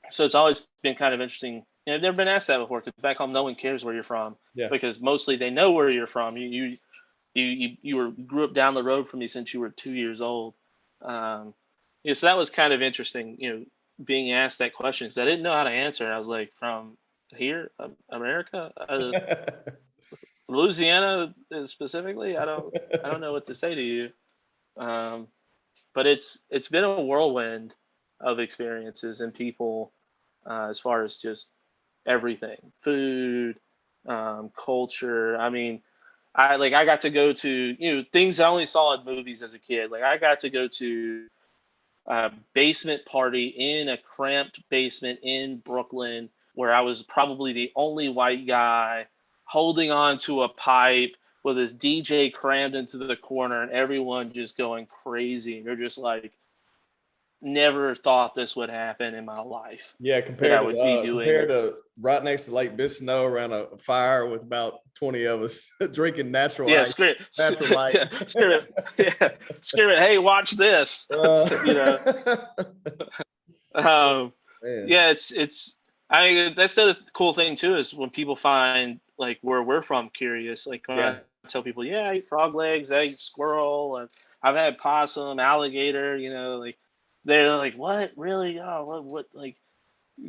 so it's always been kind of interesting. I've never been asked that before because back home no one cares where you're from, Yeah. because mostly they know where you're from. You grew up down the road from me since you were 2 years old. So that was kind of interesting, being asked that question because I didn't know how to answer. I was like, from here, America, Louisiana specifically. I don't know what to say to you. Um, but it's been a whirlwind of experiences and people, as far as just everything, food, culture. I mean, I got to go to things I only saw in movies as a kid. Like I got to go to a basement party in a cramped basement in Brooklyn where I was probably the only white guy holding on to a pipe with his DJ crammed into the corner and everyone just going crazy. And you're just like, never thought this would happen in my life, Yeah, that I would be compared doing. to right next to Lake Bissano around a fire with about 20 of us drinking natural Yeah, ice, screw it. natural light. Yeah, screw it. Yeah, screw it. Hey, watch this. you know. Um, Man, yeah, it's. That's the cool thing too is when people find like where we're from curious. Like when I yeah, tell people, yeah, I eat frog legs, I eat squirrel, and I've had possum, alligator. Like they're like, what, really? Oh, what? Like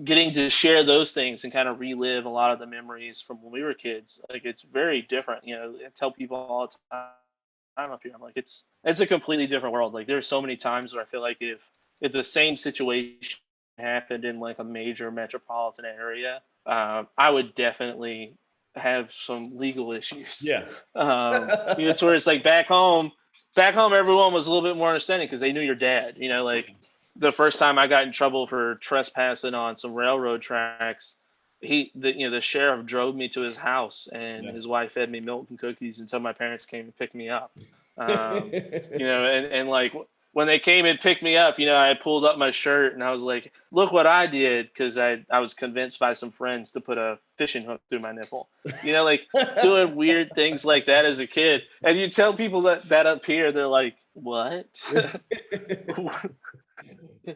getting to share those things and kind of relive a lot of the memories from when we were kids. Like it's very different. I tell people all the time up here, I'm like, it's a completely different world. Like there's so many times where I feel like if the same situation happened in like a major metropolitan area, I would definitely have some legal issues. yeah. To where it's like back home everyone was a little bit more understanding because they knew your dad. Like the first time I got in trouble for trespassing on some railroad tracks, the sheriff drove me to his house and Yeah. his wife fed me milk and cookies until my parents came and picked me up. And like when they came and picked me up, I pulled up my shirt and I was like, look what I did. Cause I was convinced by some friends to put a fishing hook through my nipple, like doing weird things like that as a kid. And you tell people that up here, they're like, what?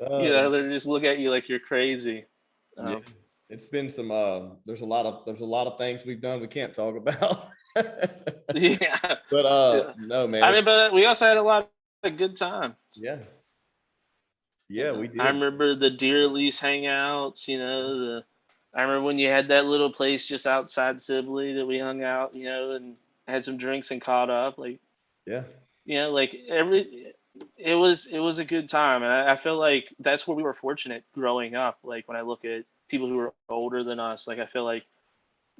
Um, They just look at you like you're crazy. yeah, Um, it's been some there's a lot of things we've done we can't talk about. yeah, But yeah. no, man. I mean, but we also had a lot of good time. Yeah. Yeah, we I did. remember the deer lease hangouts. I remember when you had that little place just outside Sibley that we hung out. And had some drinks and caught up. Like, Yeah. like it was a good time, and I feel like that's where we were fortunate growing up. Like when I look at people who are older than us, like I feel like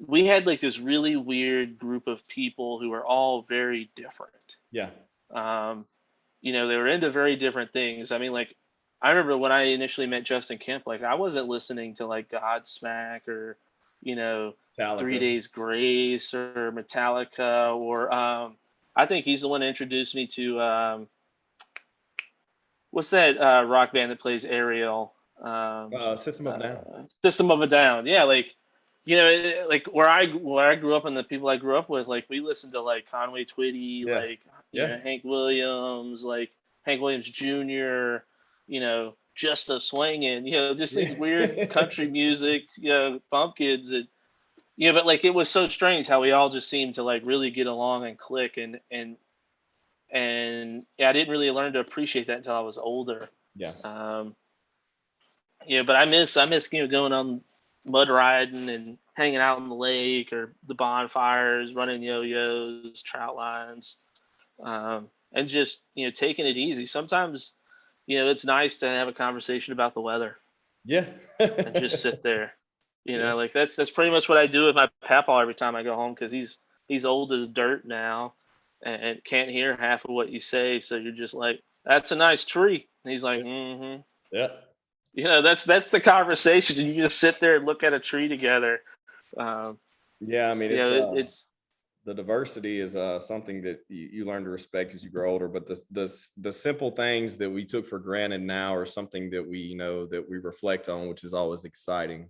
we had like this really weird group of people who are all very different. Yeah. Um, they were into very different things. I mean, like, I remember when I initially met Justin Kemp, like, I wasn't listening to like Godsmack or, you know, Three Metallica. Days Grace or Metallica or I think he's the one that introduced me to what's that rock band that plays Ariel? System of a Down. System of a Down. Yeah, like like where I grew up and the people I grew up with, like we listened to like Conway Twitty, Yeah. like Yeah. Hank Williams, like Hank Williams Jr., Just a Swingin', just these weird country music, bumpkins and but like it was so strange how we all just seemed to like really get along and click and yeah, I didn't really learn to appreciate that until I was older. Yeah. But I miss going on mud riding and hanging out in the lake or the bonfires, running yo-yos, trout lines, and just taking it easy. Sometimes it's nice to have a conversation about the weather Yeah. and just sit there. Yeah. Like that's pretty much what I do with my papaw every time I go home because he's old as dirt now and can't hear half of what you say. So you're just like, "That's a nice tree," and he's like, "Mm-hmm." Yeah. That's the conversation. And you just sit there and look at a tree together. Yeah. I mean, It's the diversity is something that you learn to respect as you grow older, but the simple things that we took for granted now are something that that we reflect on, which is always exciting.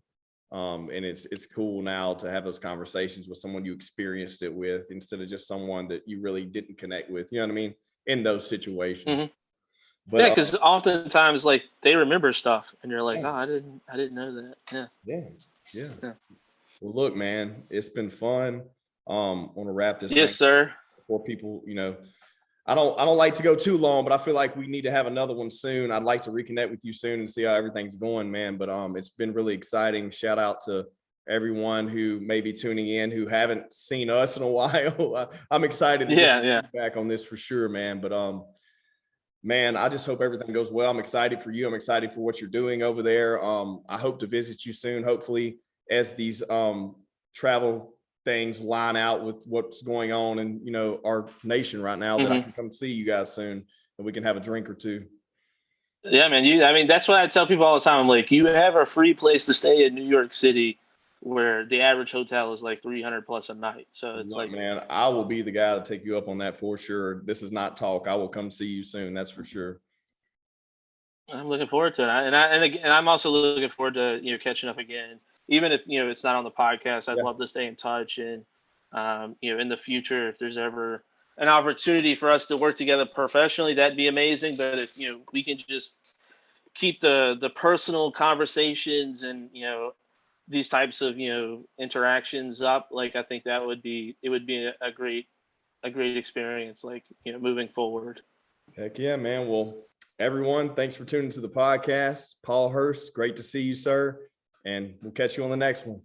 And it's cool now to have those conversations with someone you experienced it with instead of just someone that you really didn't connect with, you know what I mean, in those situations. Mhm. But Yeah, because oftentimes like they remember stuff, and you're like, yeah, "Oh, I didn't know that." Yeah, yeah, yeah. yeah. Well, look, man, it's been fun. Want to wrap this Yes, thing sir. for people, I don't like to go too long, but I feel like we need to have another one soon. I'd like to reconnect with you soon and see how everything's going, man. But it's been really exciting. Shout out to everyone who may be tuning in who haven't seen us in a while. I'm excited to get Yeah, some yeah. feedback on this for sure, man. But man, I just hope everything goes well. I'm excited for you. I'm excited for what you're doing over there. I hope to visit you soon, hopefully, as these travel things line out with what's going on in our nation right now, that I Hmm. can come see you guys soon and we can have a drink or two. Yeah, man. I mean, that's what I tell people all the time. I'm like, you have a free place to stay in New York City, where the average hotel is like 300 plus a night. So it's Look, like, man, I will be the guy to take you up on that for sure. This is not talk. I will come see you soon. That's for sure. I'm looking forward to it. And I'm also looking forward to catching up again. Even if it's not on the podcast, I'd Yeah. love to stay in touch. And in the future, if there's ever an opportunity for us to work together professionally, that'd be amazing. But if we can just keep the personal conversations and these types of interactions up, like I think it would be a great experience. Like moving forward. Heck yeah, man. Well, everyone, thanks for tuning to the podcast. Paul Hurst, great to see you, sir. And we'll catch you on the next one.